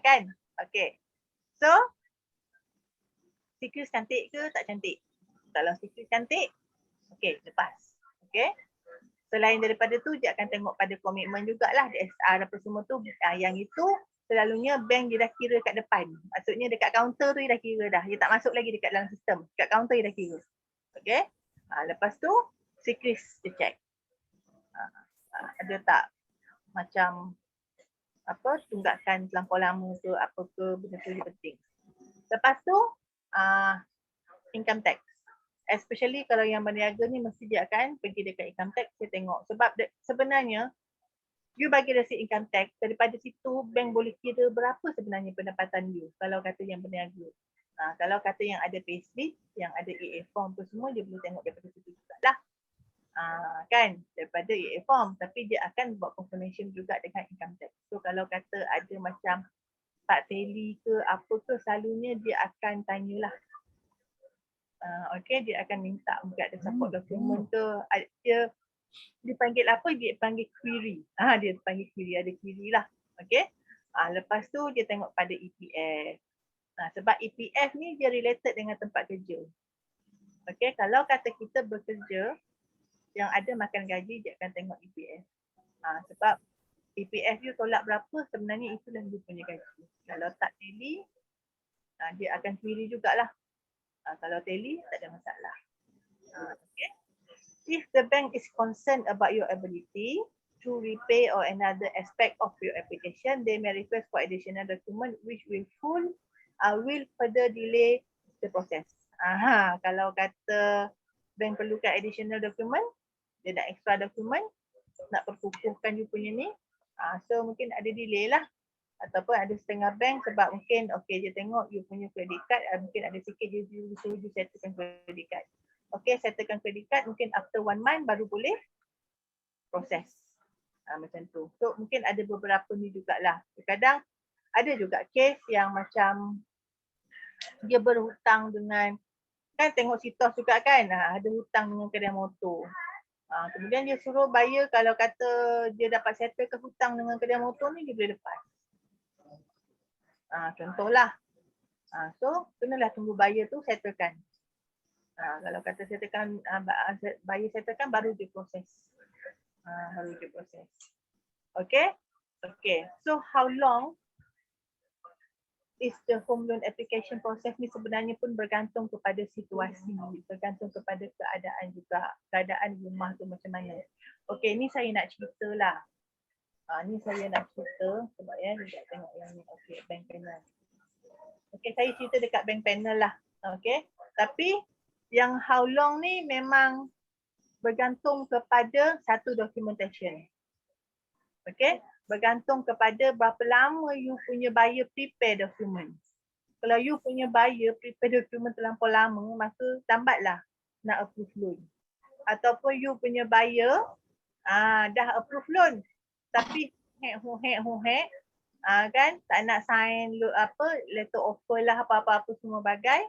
Kan? Okay. So, Sikris cantik ke tak cantik? Kalau Sikris cantik, okay, lepas. Okay. Selain daripada tu, dia akan tengok pada komitmen jugalah, DSR apa semua tu. Yang itu, selalunya bank dia dah kira kat depan. Maksudnya dekat kaunter tu dia dah kira dah. Dia tak masuk lagi dekat dalam sistem. Dekat kaunter dia dah kira. Okay. Lepas tu, Sikris dia check. Ada tak macam tunggakan terlampau lama ke apa ke, benda tu penting. Lepas tu, income tax. Especially kalau yang berniaga ni mesti dia akan pergi dekat income tax, dia tengok. Sebab sebenarnya, you bagi resit income tax, daripada situ bank boleh kira berapa sebenarnya pendapatan you kalau kata yang berniaga. Kalau kata yang ada payslip, yang ada EA form tu semua, dia boleh tengok daripada situ juga lah. Kan, daripada EA form, tapi dia akan buat confirmation juga dengan income tax. So kalau kata ada macam tak tally ke apa ke, selalunya dia akan tanyalah. Okay, dia akan minta mungkin ada support document ke, dia dipanggil apa? Dia panggil query. Dia panggil query, ada query lah. Okay. Lepas tu dia tengok pada EPF. Sebab EPF ni dia related dengan tempat kerja. Okay, kalau kata kita bekerja yang ada makan gaji, dia akan tengok EPF. Sebab EPF you tolak berapa, sebenarnya itulah dia punya gaji. Kalau tak tally, dia akan query jugalah. Kalau tally, tak ada masalah. Okay. If the bank is concerned about your ability to repay or another aspect of your application, they may request for additional document which will further delay the process. Kalau kata bank perlukan additional document, dia nak extra document, nak perkukuhkan you punya ni, so mungkin ada delay lah. Ataupun ada setengah bank sebab mungkin okay dia tengok you punya credit card, mungkin ada sikit dia suruh you settlekan credit card. Okay, settlekan credit card, mungkin after 1 month baru boleh proses. Macam tu. So mungkin ada beberapa ni jugalah. Kadang ada juga case yang macam dia berhutang dengan, kan tengok sitos juga kan, ada hutang dengan kedai motor. Kemudian dia suruh buyer kalau kata dia dapat settle ke hutang dengan kedai motor ni, dia boleh lepas. Contohlah. So kenalah tunggu buyer tu settlekan. Kalau kata settlekan, buyer settlekan baru dia proses. Okay? Okay. So how long is the home loan application process ni sebenarnya pun bergantung kepada situasi, bergantung kepada keadaan juga, keadaan rumah tu macam mana. Okay, ni saya nak cerita lah. Ni saya nak cerita, sebab ya, sekejap tengok yang ni. Okay, bank panel. Okay, saya cerita dekat bank panel lah. Okay, tapi yang how long ni memang bergantung kepada satu documentation. Okay, bergantung kepada berapa lama you punya buyer prepare document. Kalau you punya buyer prepare document terlampau lama, maka lambatlah nak approve loan. Ataupun you punya buyer dah approve loan tapi hek kan tak nak sign letter offer lah apa-apa semua bagai,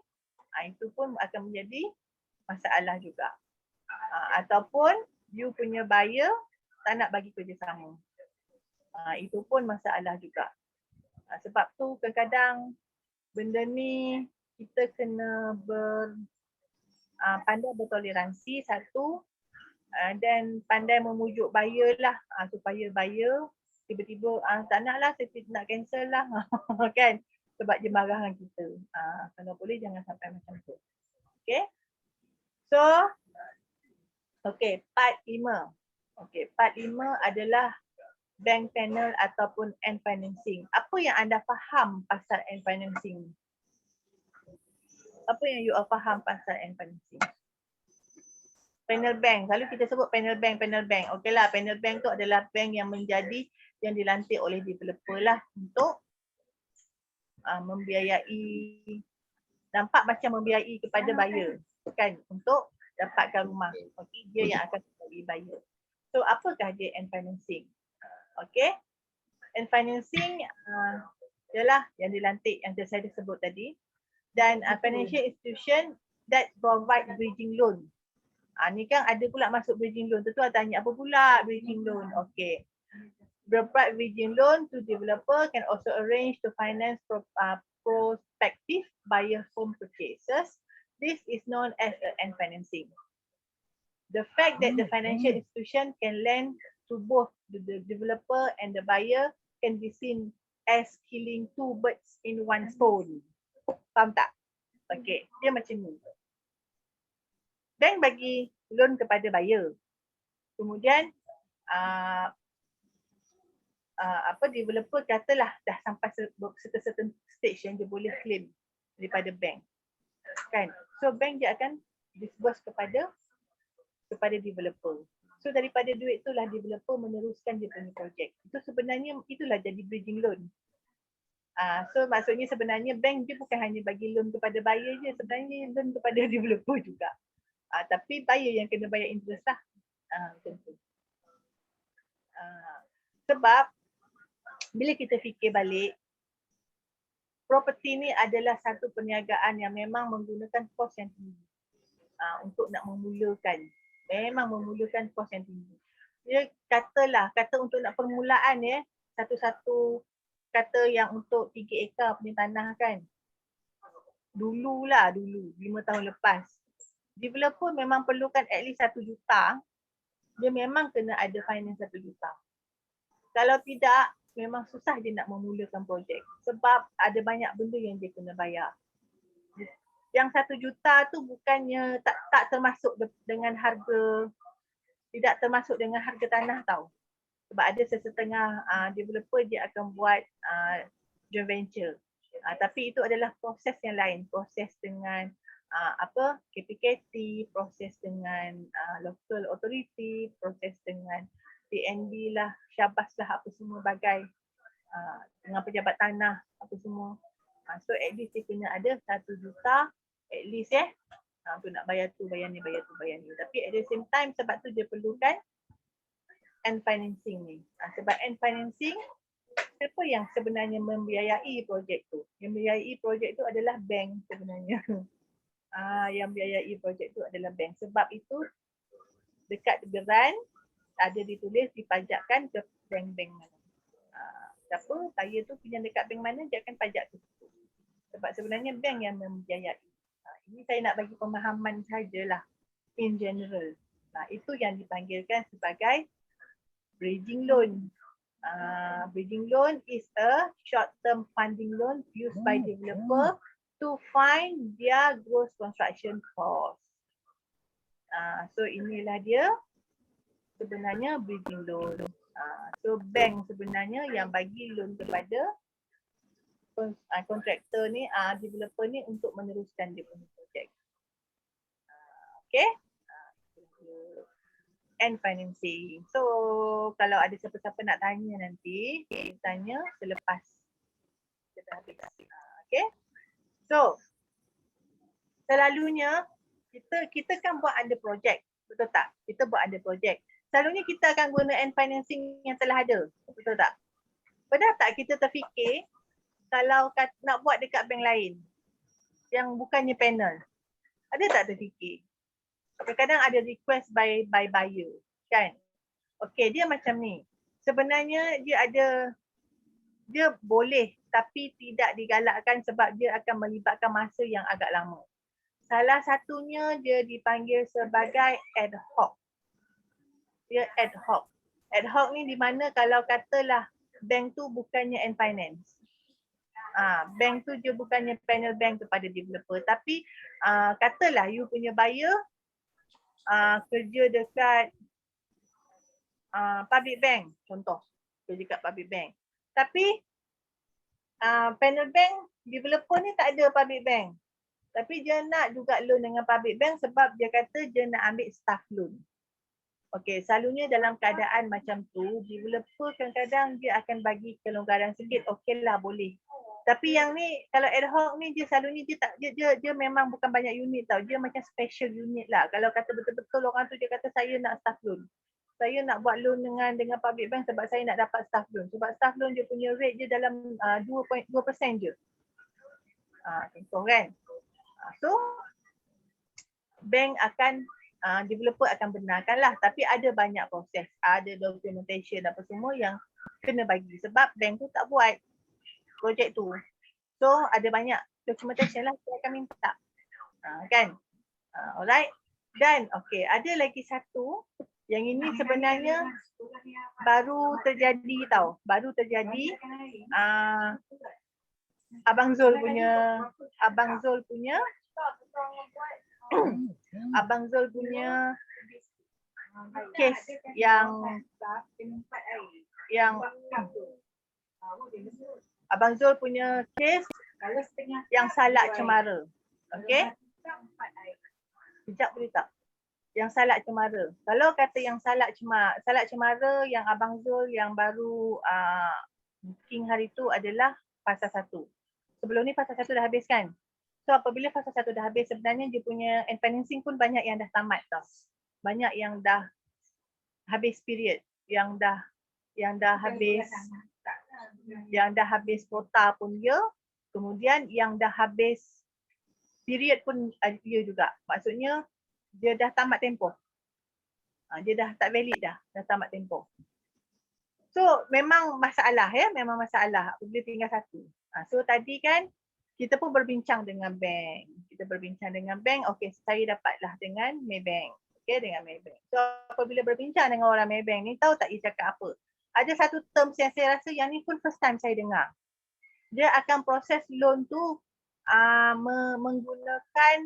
itu pun akan menjadi masalah juga. Ataupun you punya buyer tak nak bagi kerjasama. Itu pun masalah juga. Sebab tu kadang-kadang benda ni kita kena pandai bertoleransi satu, dan pandai memujuk buyer lah, supaya buyer tiba-tiba tak nak lah, saya nak cancel lah kan, sebab dia marah dengan kita. Kalau boleh jangan sampai macam tu. Okay. So, okay, part 5. Okay, part 5 adalah bank panel ataupun end financing. Apa yang anda faham pasal end financing? Apa yang you faham pasal end financing? Panel bank, selalu kita sebut panel bank. Okey lah, panel bank tu adalah bank yang dilantik oleh developer lah untuk membiayai, nampak macam membiayai kepada buyer kan, untuk dapatkan rumah. Okey, dia yang akan bagi buyer. So apakah dia end financing? Okey, end financing ialah yang dilantik yang saya sebut tadi, dan financial institution that provide bridging loan. Ni kan ada pula masuk bridging loan. Tentu tanya apa pula bridging loan. Okay. Provide bridging loan to developer can also arrange to finance prospective buyer home purchases. This is known as end financing. The fact that the financial institution can lend to both the developer and the buyer can be seen as killing two birds in one stone. Faham tak? Okay, dia macam ni. Bank bagi loan kepada buyer. Kemudian developer katalah dah sampai certain stage yang dia boleh claim daripada bank. Kan? So bank dia akan disburse kepada developer. So daripada duit itulah developer meneruskan dia punya projek. Itu sebenarnya itulah jadi bridging loan. So maksudnya sebenarnya bank dia bukan hanya bagi loan kepada buyer je, sebenarnya loan kepada developer juga. Tapi buyer yang kena bayar interest lah. Macam tu. Sebab bila kita fikir balik, property ni adalah satu perniagaan yang memang menggunakan kos yang tinggi untuk nak memulakan. Memang memulakan kos yang tinggi. Dia kata untuk nak permulaan satu-satu kata yang untuk 3 ekar punya tanah kan. Dulu, 5 tahun lepas. Developer memang perlukan at least 1 juta. Dia memang kena ada finance 1 juta. Kalau tidak, memang susah dia nak memulakan projek. Sebab ada banyak benda yang dia kena bayar. Yang 1 juta tu bukannya tak termasuk dengan harga, tidak termasuk dengan harga tanah tau. Sebab ada sesetengah developer dia akan buat joint venture. Tapi itu adalah proses yang lain. Proses dengan KPKT, proses dengan local authority, proses dengan PNB lah, Syabas lah, apa semua bagai, dengan pejabat tanah, apa semua. So at least dia kena ada 1 juta, at least Untuk nak bayar tu, bayar ni, bayar tu, bayar ni. Tapi at the same time sebab tu dia perlukan end financing ni. Sebab end financing, siapa yang sebenarnya membiayai projek tu? Yang membiayai projek tu adalah bank sebenarnya. Yang membiayai projek tu adalah bank. Sebab itu dekat geran ada ditulis dipajakkan ke bank-bank mana. Siapa saya tu pinjam dekat bank mana, dia akan pajak tu. Sebab sebenarnya bank yang membiayai. Ini saya nak bagi pemahaman sajalah in general. Itu yang dipanggilkan sebagai bridging loan. Bridging loan is a short-term funding loan used by developer to fund their gross construction cost. So inilah dia sebenarnya bridging loan. So bank sebenarnya yang bagi loan kepada kontraktor ni, developer ni untuk meneruskan dia punya projek. Okay. And financing. So kalau ada siapa-siapa nak tanya nanti, tanya selepas kita habis. Okay. So selalunya kita kan buat under project, betul tak? Kita buat under project. Selalunya kita akan guna end financing yang telah ada, betul tak? Pernah tak kita terfikir kalau nak buat dekat bank lain yang bukannya panel? Ada tak terfikir? Kadang-kadang ada request by buyer, kan? Okey, dia macam ni. Sebenarnya dia boleh tapi tidak digalakkan sebab dia akan melibatkan masa yang agak lama. Salah satunya dia dipanggil sebagai ad hoc. Dia ad hoc. Ad hoc ni di mana kalau katalah bank tu bukannya end finance. Bank tu dia bukannya panel bank kepada developer, tapi katalah you punya buyer kerja dekat public bank, contoh kerja dekat public bank. Tapi panel bank developer ni tak ada public bank. Tapi dia nak juga loan dengan public bank sebab dia kata dia nak ambil staff loan. Okey, selalunya dalam keadaan macam tu, developer kadang-kadang dia akan bagi kelonggaran sikit, okeylah boleh. Tapi yang ni kalau ad hoc ni dia selalunya dia memang bukan banyak unit tau. Dia macam special unit lah. Kalau kata betul-betul orang tu dia kata saya nak staff loan. Saya nak buat loan dengan public bank sebab saya nak dapat staff loan. Sebab staff loan dia punya rate dia dalam 2.2% je. Contoh kan. So bank akan developer akan benarkan lah. Tapi ada banyak proses. Ada documentation apa semua yang kena bagi. Sebab bank tu tak buat projek tu. So ada banyak documentation lah saya akan minta. Kan? Alright. Dan okay, ada lagi satu yang ini sebenarnya baru terjadi tau. Baru terjadi Abang Zul punya kes yang Abang Zul punya kes yang salak cemara. Okey? Sekejap boleh tak? Yang salak cemara. Kalau kata yang salak cemara yang Abang Zul yang baru booking hari tu adalah fasa 1. Sebelum ni fasa 1 dah habis kan? So apabila fasa 1 dah habis, sebenarnya dia punya end financing pun banyak yang dah tamat tau. Banyak yang dah habis period, yang dah habis kuota pun dia, kemudian yang dah habis period pun dia juga. Maksudnya dia dah tamat tempoh. Dia dah tak valid dah tamat tempoh. So memang masalah ya, memang masalah apabila tinggal satu. So tadi kan kita pun berbincang dengan bank. Okey, saya dapatlah dengan Maybank. Okey, dengan Maybank. So apabila berbincang dengan orang Maybank ni, tahu tak dia cakap apa? Ada satu terms yang saya rasa yang ni pun first time saya dengar. Dia akan proses loan tu menggunakan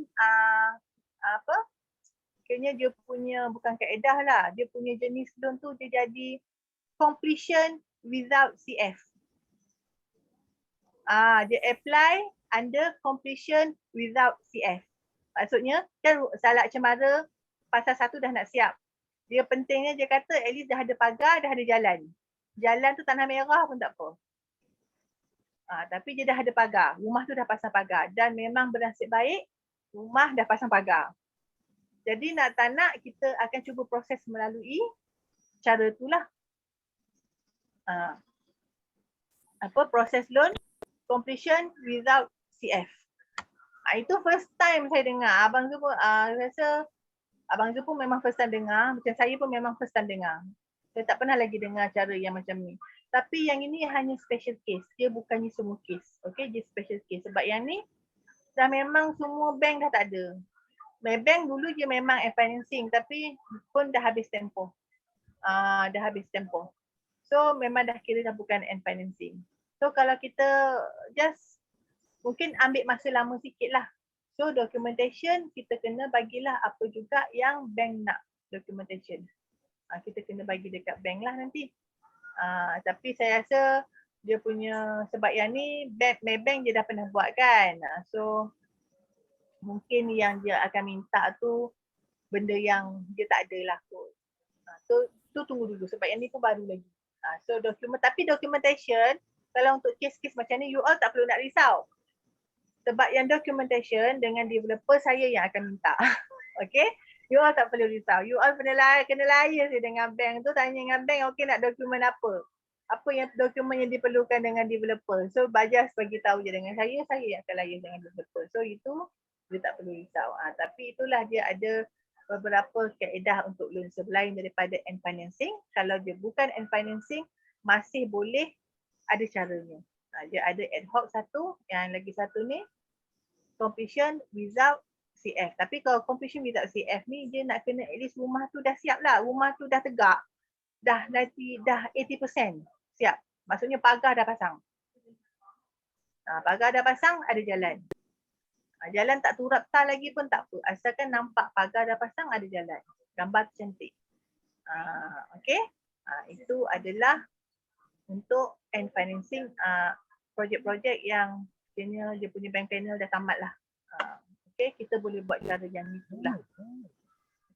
kayaknya dia punya bukan kaedah lah. Dia punya jenis loan tu dia jadi completion without CF. Dia apply under completion without CF. Maksudnya kan salak cemara pasal 1 dah nak siap. Dia pentingnya dia kata at least dah ada pagar, dah ada jalan. Jalan tu tanah merah pun tak apa. Tapi dia dah ada pagar. Rumah tu dah pasang pagar dan memang bernasib baik Rumah dah pasang pagar. Jadi nak tak nak kita akan cuba proses melalui cara itulah. Proses loan completion without CF. Itu first time saya dengar. Abang Zul pun rasa Abang Zul pun memang first time dengar. Macam saya pun memang first time dengar. Saya tak pernah lagi dengar cara yang macam ni. Tapi yang ini hanya special case. Dia bukannya semua case. Okay, dia special case. Sebab yang ni dah memang semua bank dah tak ada. Bank dulu dia memang financing tapi pun dah habis tempoh. Dah habis tempoh. So memang dah kira dah bukan financing. So kalau kita just mungkin ambil masa lama sikit lah. So documentation kita kena bagilah apa juga yang bank nak documentation. Kita kena bagi dekat bank lah nanti. Tapi saya rasa dia punya sebab yang ni Maybank dia dah pernah buat kan. So mungkin yang dia akan minta tu benda yang dia tak ada lah kot. Tu tunggu dulu sebab yang ni pun baru lagi. So tapi documentation kalau untuk kes-kes macam ni you all tak perlu nak risau. Sebab yang documentation dengan developer saya yang akan minta. Okay? You all tak perlu risau. You all kena liar je dengan bank tu. Tanya dengan bank, okay nak dokumen apa? Apa yang dokumen yang diperlukan dengan developer. So Bajas bagi tahu je dengan saya yang akan liar dengan developer. So itu dia tak perlu risau. Tapi itulah dia ada beberapa kaedah untuk loan selain daripada end financing. Kalau dia bukan end financing, masih boleh ada caranya. Dia ada ad hoc satu, yang lagi satu ni completion without CF. Tapi kalau completion without CF ni dia nak kena at least rumah tu dah siap lah. Rumah tu dah tegak. Dah 80% siap. Maksudnya pagar dah pasang. Pagar dah pasang, ada jalan. Jalan tak turap tar lagi pun tak apa. Asalkan nampak pagar dah pasang, ada jalan. Gambar cantik. Okay. Itu adalah untuk end financing projek-projek yang dia punya bank panel dah tamat lah. Okay, kita boleh buat cara yang itulah.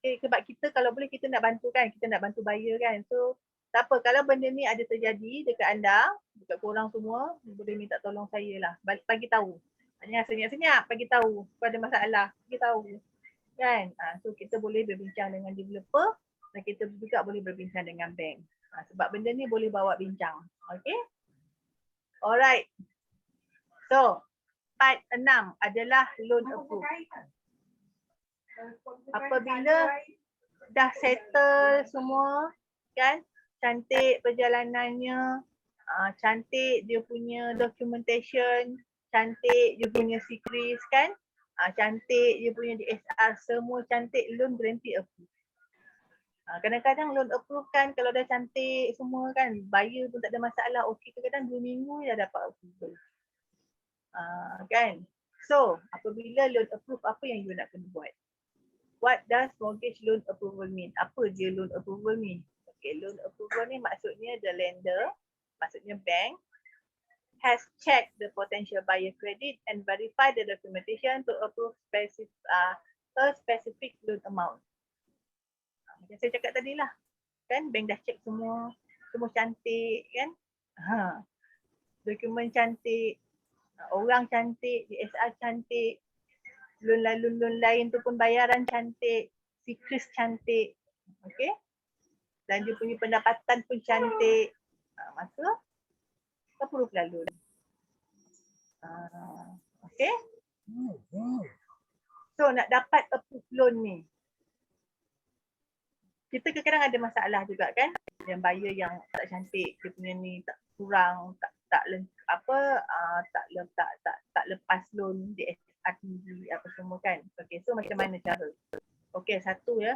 Okay, sebab kita kalau boleh kita nak bantu kan, kita nak bantu buyer kan. So tak apa, kalau benda ni ada terjadi dekat anda, dekat korang semua, boleh minta tolong saya lah. Bagi tahu. Hanya senyap-senyap bagi tahu. Kalau ada masalah, bagi tahu. Kan? So kita boleh berbincang dengan developer dan kita juga boleh berbincang dengan bank. Sebab benda ni boleh bawa bincang. Okay? Alright. So, part 6 adalah loan approve. Apabila dah settle semua, kan? Cantik perjalanannya, cantik dia punya documentation, cantik dia punya secret kan? Cantik dia punya DSR, semua cantik, loan guarantee approve. Kadang-kadang loan approve kan kalau dah cantik semua kan, buyer pun tak ada masalah, okey, kadang-kadang 2 minggu dah dapat approval. Kan? So, apabila loan approve, apa yang you nak kena buat? What does mortgage loan approval mean? Apa dia loan approval ni? Okay, loan approval ni maksudnya the lender, maksudnya bank, has checked the potential buyer credit and verified the documentation to approve a specific loan amount. Macam saya cakap tadi lah, kan bank dah check semua cantik kan, dokumen cantik, orang cantik, DSR cantik, loan lain tu pun bayaran cantik, secret cantik, okay? Dan dia punya pendapatan pun cantik, maka approve lah loan. Okay? So nak dapat approve loan ni, kita kadang-kadang ada masalah juga kan, yang buyer yang tak cantik, dia punya ni tak kurang, tak lepas loan DSR tinggi apa semua kan. Okay, so macam mana cara? Okay, satu ya,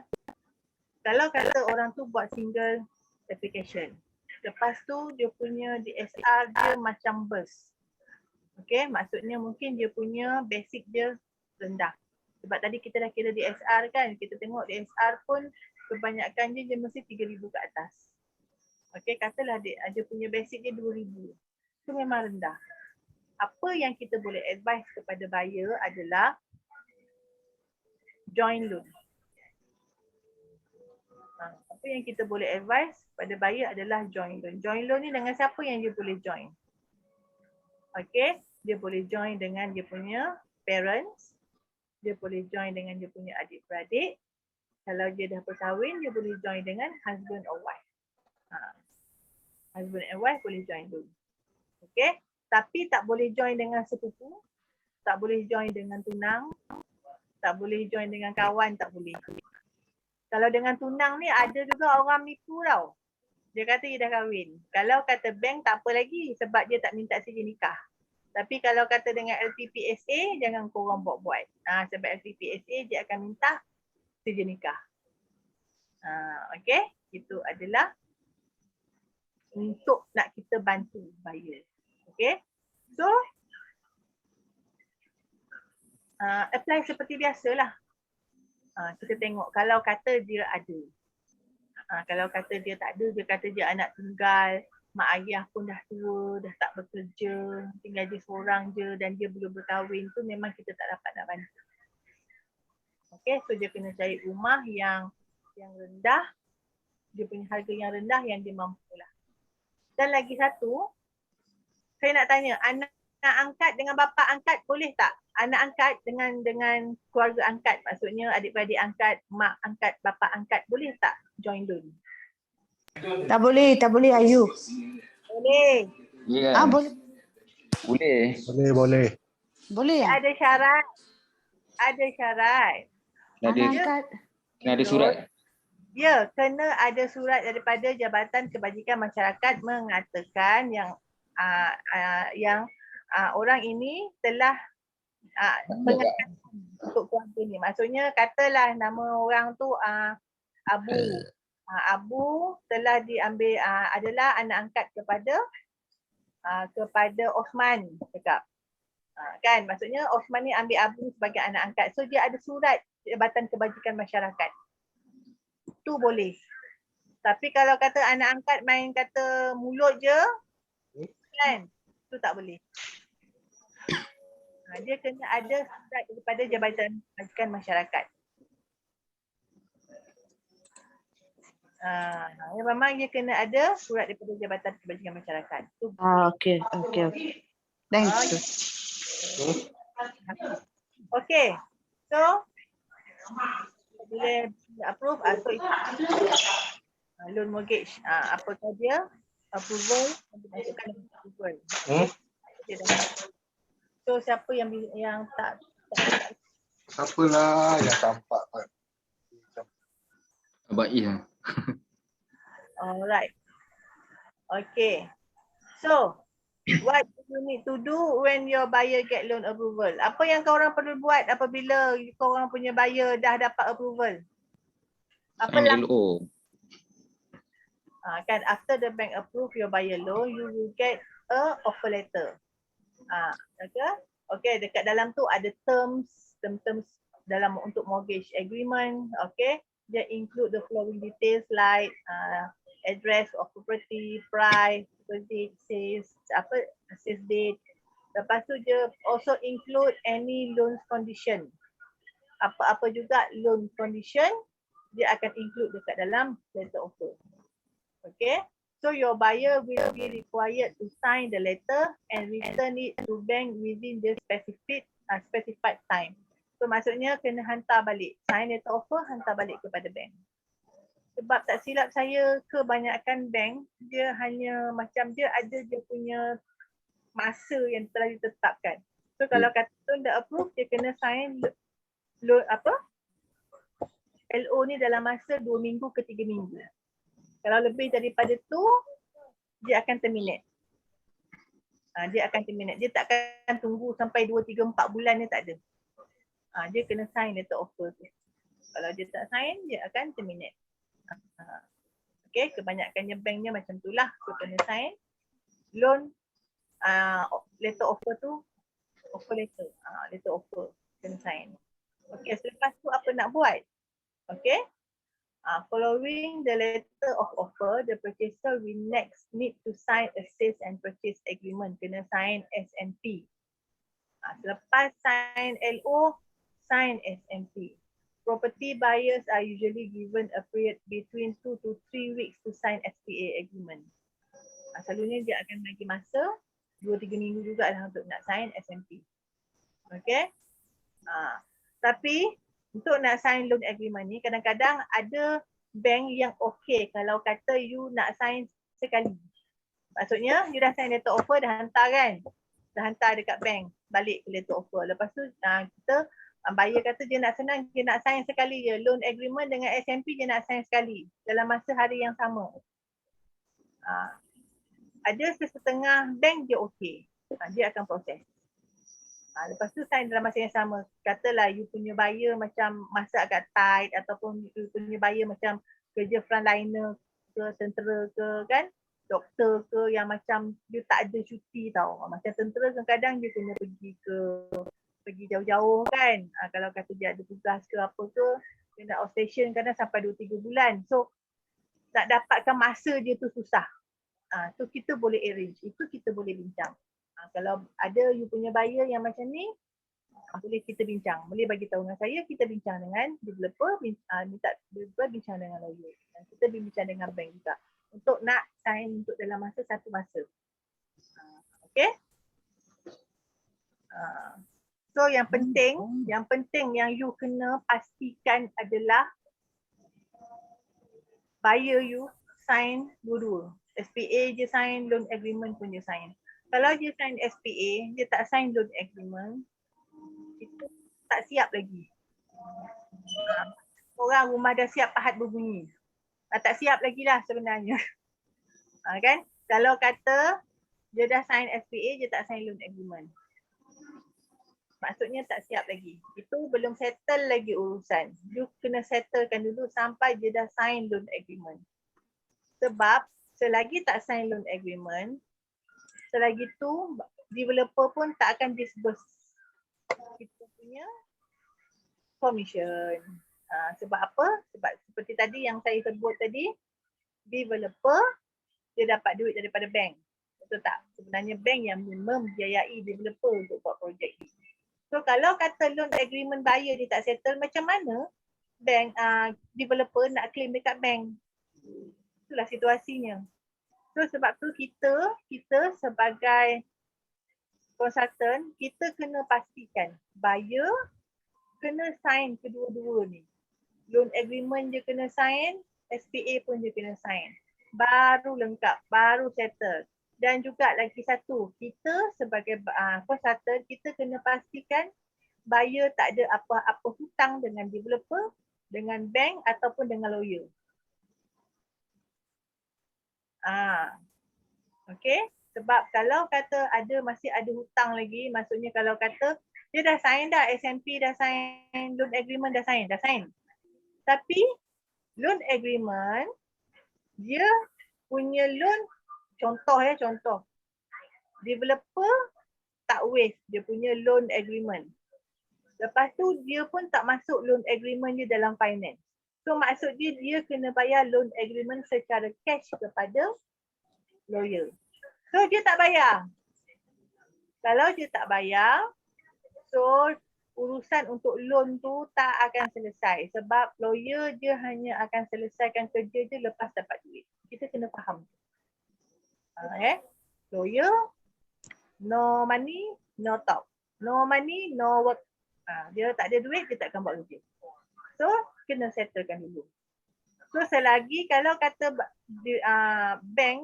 kalau kata orang tu buat single application, lepas tu dia punya DSR dia macam burst. Okay, maksudnya mungkin dia punya basic dia rendah. Sebab tadi kita dah kira DSR kan, kita tengok DSR pun kebanyakan dia mesti 3,000 ke atas. Okay, katalah dia punya basic dia 2,000. Itu memang rendah. Apa yang kita boleh advise kepada buyer adalah joint loan. Apa yang kita boleh advise pada buyer adalah joint loan. Joint loan ni dengan siapa yang dia boleh join? Okay, dia boleh join dengan dia punya parents, dia boleh join dengan dia punya adik-beradik. Kalau dia dah berkahwin, dia boleh join dengan husband or wife. Husband and wife boleh join dulu. Okay? Tapi tak boleh join dengan sepupu, tak boleh join dengan tunang, tak boleh join dengan kawan, tak boleh. Kalau dengan tunang ni ada juga orang nipu tau. Dia kata dia dah kahwin. Kalau kata bank tak apa lagi sebab dia tak minta sijil nikah. Tapi kalau kata dengan LTPSA, jangan korang buat-buat. Sebab LTPSA dia akan minta sijil nikah. Okay, itu adalah untuk nak kita bantu buyer. Okay, so apply seperti biasalah. Kita tengok kalau kata dia ada. Kalau kata dia tak ada, dia kata dia anak tunggal, mak ayah pun dah tua, dah tak bekerja, tinggal dia seorang je dan dia belum berkahwin tu memang kita tak dapat nak bantu. Okay, so dia kena cari rumah yang rendah, dia punya harga yang rendah yang dia mampu lah. Dan lagi satu, saya nak tanya, anak angkat dengan bapa angkat boleh tak? Anak angkat dengan keluarga angkat, maksudnya adik-beradik angkat, mak angkat, bapa angkat, boleh tak join loan? Tak boleh Ayu. Boleh. Ya kan? Boleh. Boleh. Boleh ya? Ada syarat. Ada syarat. Kena ada, Anak angkat. kena ada surat. Ya, kena ada surat daripada Jabatan Kebajikan Masyarakat mengatakan yang orang ini telah pengangkatan untuk keluarga ni. Maksudnya katalah nama orang tu Abu. Abu telah diambil adalah anak angkat kepada Osman cakap. Kan maksudnya Osman ni ambil Abu sebagai anak angkat. So dia ada surat Jabatan Kebajikan Masyarakat. Tu boleh. Tapi kalau kata anak angkat main kata mulut je, kan? Tu tak boleh. Dia kena ada surat daripada Jabatan Kebajikan Masyarakat. Memang dia kena ada surat daripada Jabatan Kebajikan Masyarakat. Tu. Okey. Thank you. Okay. So bila approve, so itu loan mortgage. Apakah dia? Approval, dimasukkan dalam approval. So siapa yang tak Siapalah yang tampak kan. Abang Is. Alright. Okay. So, what do you need to do when your buyer get loan approval? Apa yang korang perlu buat apabila korang punya buyer dah dapat approval? Apa Sign LO. kan after the bank approve your buyer loan, you will get a offer letter. Okay, dekat dalam tu ada terms dalam untuk mortgage agreement. Okay, dia include the following details like address of property, price, deposit, sales date. Lepas tu dia also include any loan condition. Apa-apa juga loan condition dia akan include dekat dalam letter offer. Okay, so your buyer will be required to sign the letter and return it to bank within the specified time. So maksudnya kena hantar balik, sign letter offer, hantar balik kepada bank. Sebab tak silap saya, kebanyakan bank dia hanya macam dia ada dia punya masa yang telah ditetapkan. So kalau kata loan dah approve, dia kena sign loan LO ni dalam masa 2 minggu ke 3 minggu. Kalau lebih daripada tu, dia akan terminate. Dia akan terminate. Dia tak akan tunggu sampai 2, 3, 4 bulan ni tak ada. Dia kena sign letter offer tu. Kalau dia tak sign, dia akan terminate. Okay, kebanyakannya banknya macam tu lah. So kena sign loan letter offer tu, offer letter. Letter offer kena sign. Okay, selepas tu apa nak buat? Okay. Following the letter of offer, the purchaser will next need to sign a sales and purchase agreement. Kena sign SMP. Selepas sign LO, sign SMP. Property buyers are usually given a period between 2 to 3 weeks to sign SPA agreement. Selalunya dia akan bagi masa 2-3 minggu jugalah untuk nak sign SMP. Okay. Tapi untuk nak sign loan agreement ni kadang-kadang ada bank yang okey kalau kata you nak sign sekali. Maksudnya you dah sign letter offer, dah hantar kan? Dah hantar dekat bank, balik ke letter offer. Lepas tu kita buyer kata dia nak senang, dia nak sign sekali je. Loan agreement dengan SMP dia nak sign sekali dalam masa hari yang sama. Ada sesetengah bank dia okey. Dia akan proses. Lepas tu sign dalam masa yang sama. Katalah you punya buyer macam masa agak tight ataupun you punya buyer macam kerja frontliner ke, tentera ke kan, doktor ke yang macam you tak ada cuti tau. Macam tentera kadang-kadang dia kena pergi jauh-jauh kan. Kalau kata dia ada tugas ke apa ke, dia nak outstation kadang sampai 2-3 bulan. So nak dapatkan masa dia tu susah. Tu kita boleh arrange. Itu kita boleh bincang. Kalau ada you punya buyer yang macam ni, boleh kita bincang. Boleh bagi tahu dengan saya, kita bincang dengan developer, minta developer bincang dengan lawyer. Dan kita bincang dengan bank juga. Untuk nak sign untuk dalam masa satu masa. Okay? So yang penting yang you kena pastikan adalah buyer you sign dua-dua. SPA je sign, loan agreement pun dia sign. Kalau dia sign SPA, dia tak sign loan agreement, itu tak siap lagi. Orang rumah dah siap pahat berbunyi. Tak siap lagi lah sebenarnya. Kan? Kalau kata dia dah sign SPA, dia tak sign loan agreement. Maksudnya tak siap lagi. Itu belum settle lagi urusan. You kena settlekan dulu sampai dia dah sign loan agreement. Sebab selagi tak sign loan agreement, selagi tu developer pun tak akan disburse kita punya commission. Sebab apa? Sebab seperti tadi yang saya sebut tadi, developer dia dapat duit daripada bank. Betul tak? Sebenarnya bank yang membiayai developer untuk buat projek ni. So kalau kata loan agreement buyer dia tak settle, macam mana bank developer nak claim dekat bank? Itulah situasinya. So sebab tu kita sebagai konsultan, kita kena pastikan buyer kena sign kedua-dua ni. Loan agreement dia kena sign, SPA pun dia kena sign. Baru lengkap, baru settle. Dan juga lagi satu, kita sebagai konsultan, kita kena pastikan buyer tak ada apa-apa hutang dengan developer, dengan bank ataupun dengan lawyer. Okay, sebab kalau kata masih ada hutang lagi, maksudnya kalau kata dia dah sign dah, SMP dah sign, loan agreement dah sign. Tapi loan agreement, dia punya loan, contoh. Developer tak waive dia punya loan agreement. Lepas tu dia pun tak masuk loan agreement dia dalam finance. So maksud dia kena bayar loan agreement secara cash kepada lawyer. So dia tak bayar. Kalau dia tak bayar, so urusan untuk loan tu tak akan selesai. Sebab lawyer dia hanya akan selesaikan kerja dia lepas dapat duit. Kita kena faham. Lawyer, no money, no talk. No money, no work. Dia tak ada duit, dia tak akan buat kerja. So, kena settlekan dulu. So, selagi kalau kata bank,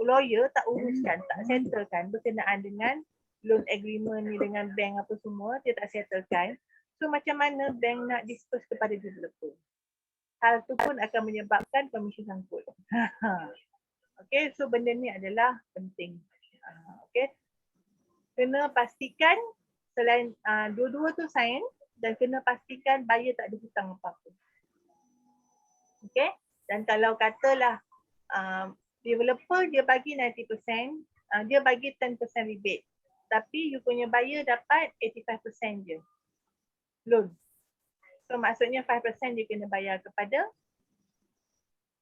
lawyer tak uruskan, tak settlekan berkenaan dengan loan agreement ni dengan bank apa semua, dia tak settlekan. So macam mana bank nak disperse kepada developer? Hal tu pun akan menyebabkan komisi sangkut. Okay, so benda ni adalah penting. Okay, kena pastikan selain dua-dua tu sign dan kena pastikan buyer tak ada hutang apa-apa. Okay, dan kalau katalah developer dia bagi 90%, dia bagi 10% rebate. Tapi you punya buyer dapat 85% je loan. So maksudnya 5% dia kena bayar kepada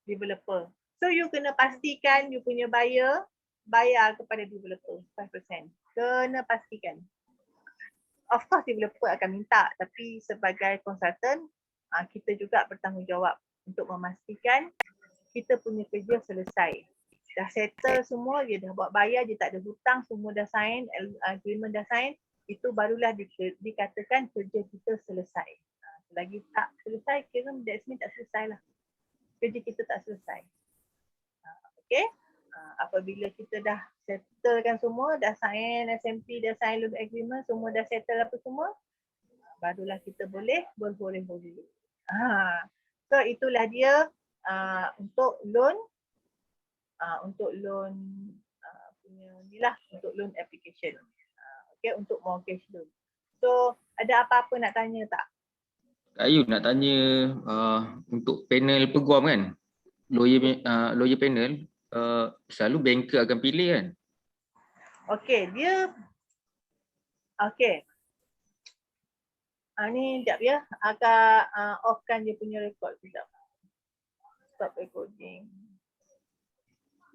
developer. So you kena pastikan you punya buyer bayar kepada developer 5%. Kena pastikan. Of course developer akan minta, tapi sebagai konsultan kita juga bertanggungjawab untuk memastikan kita punya kerja selesai. Dah settle semua, dia dah buat bayar, dia tak ada hutang, semua dah sign, agreement dah sign, itu barulah dikatakan kerja kita selesai. Selagi tak selesai, kira that means tak selesai lah. Kerja kita tak selesai. Okay. Apabila kita dah settlekan semua, dah sign SMP, dah sign loan agreement, semua dah settle apa semua, barulah kita boleh berboleh. So itulah dia untuk loan punya inilah, untuk loan application. Okay, untuk mortgage loan. So ada apa-apa nak tanya tak? Kak Ayu nak tanya untuk panel peguam kan, lawyer panel, selalu banker akan pilih kan? Okey, okey. Ni sekejap ya, agak offkan dia punya record sekejap. Stop recording.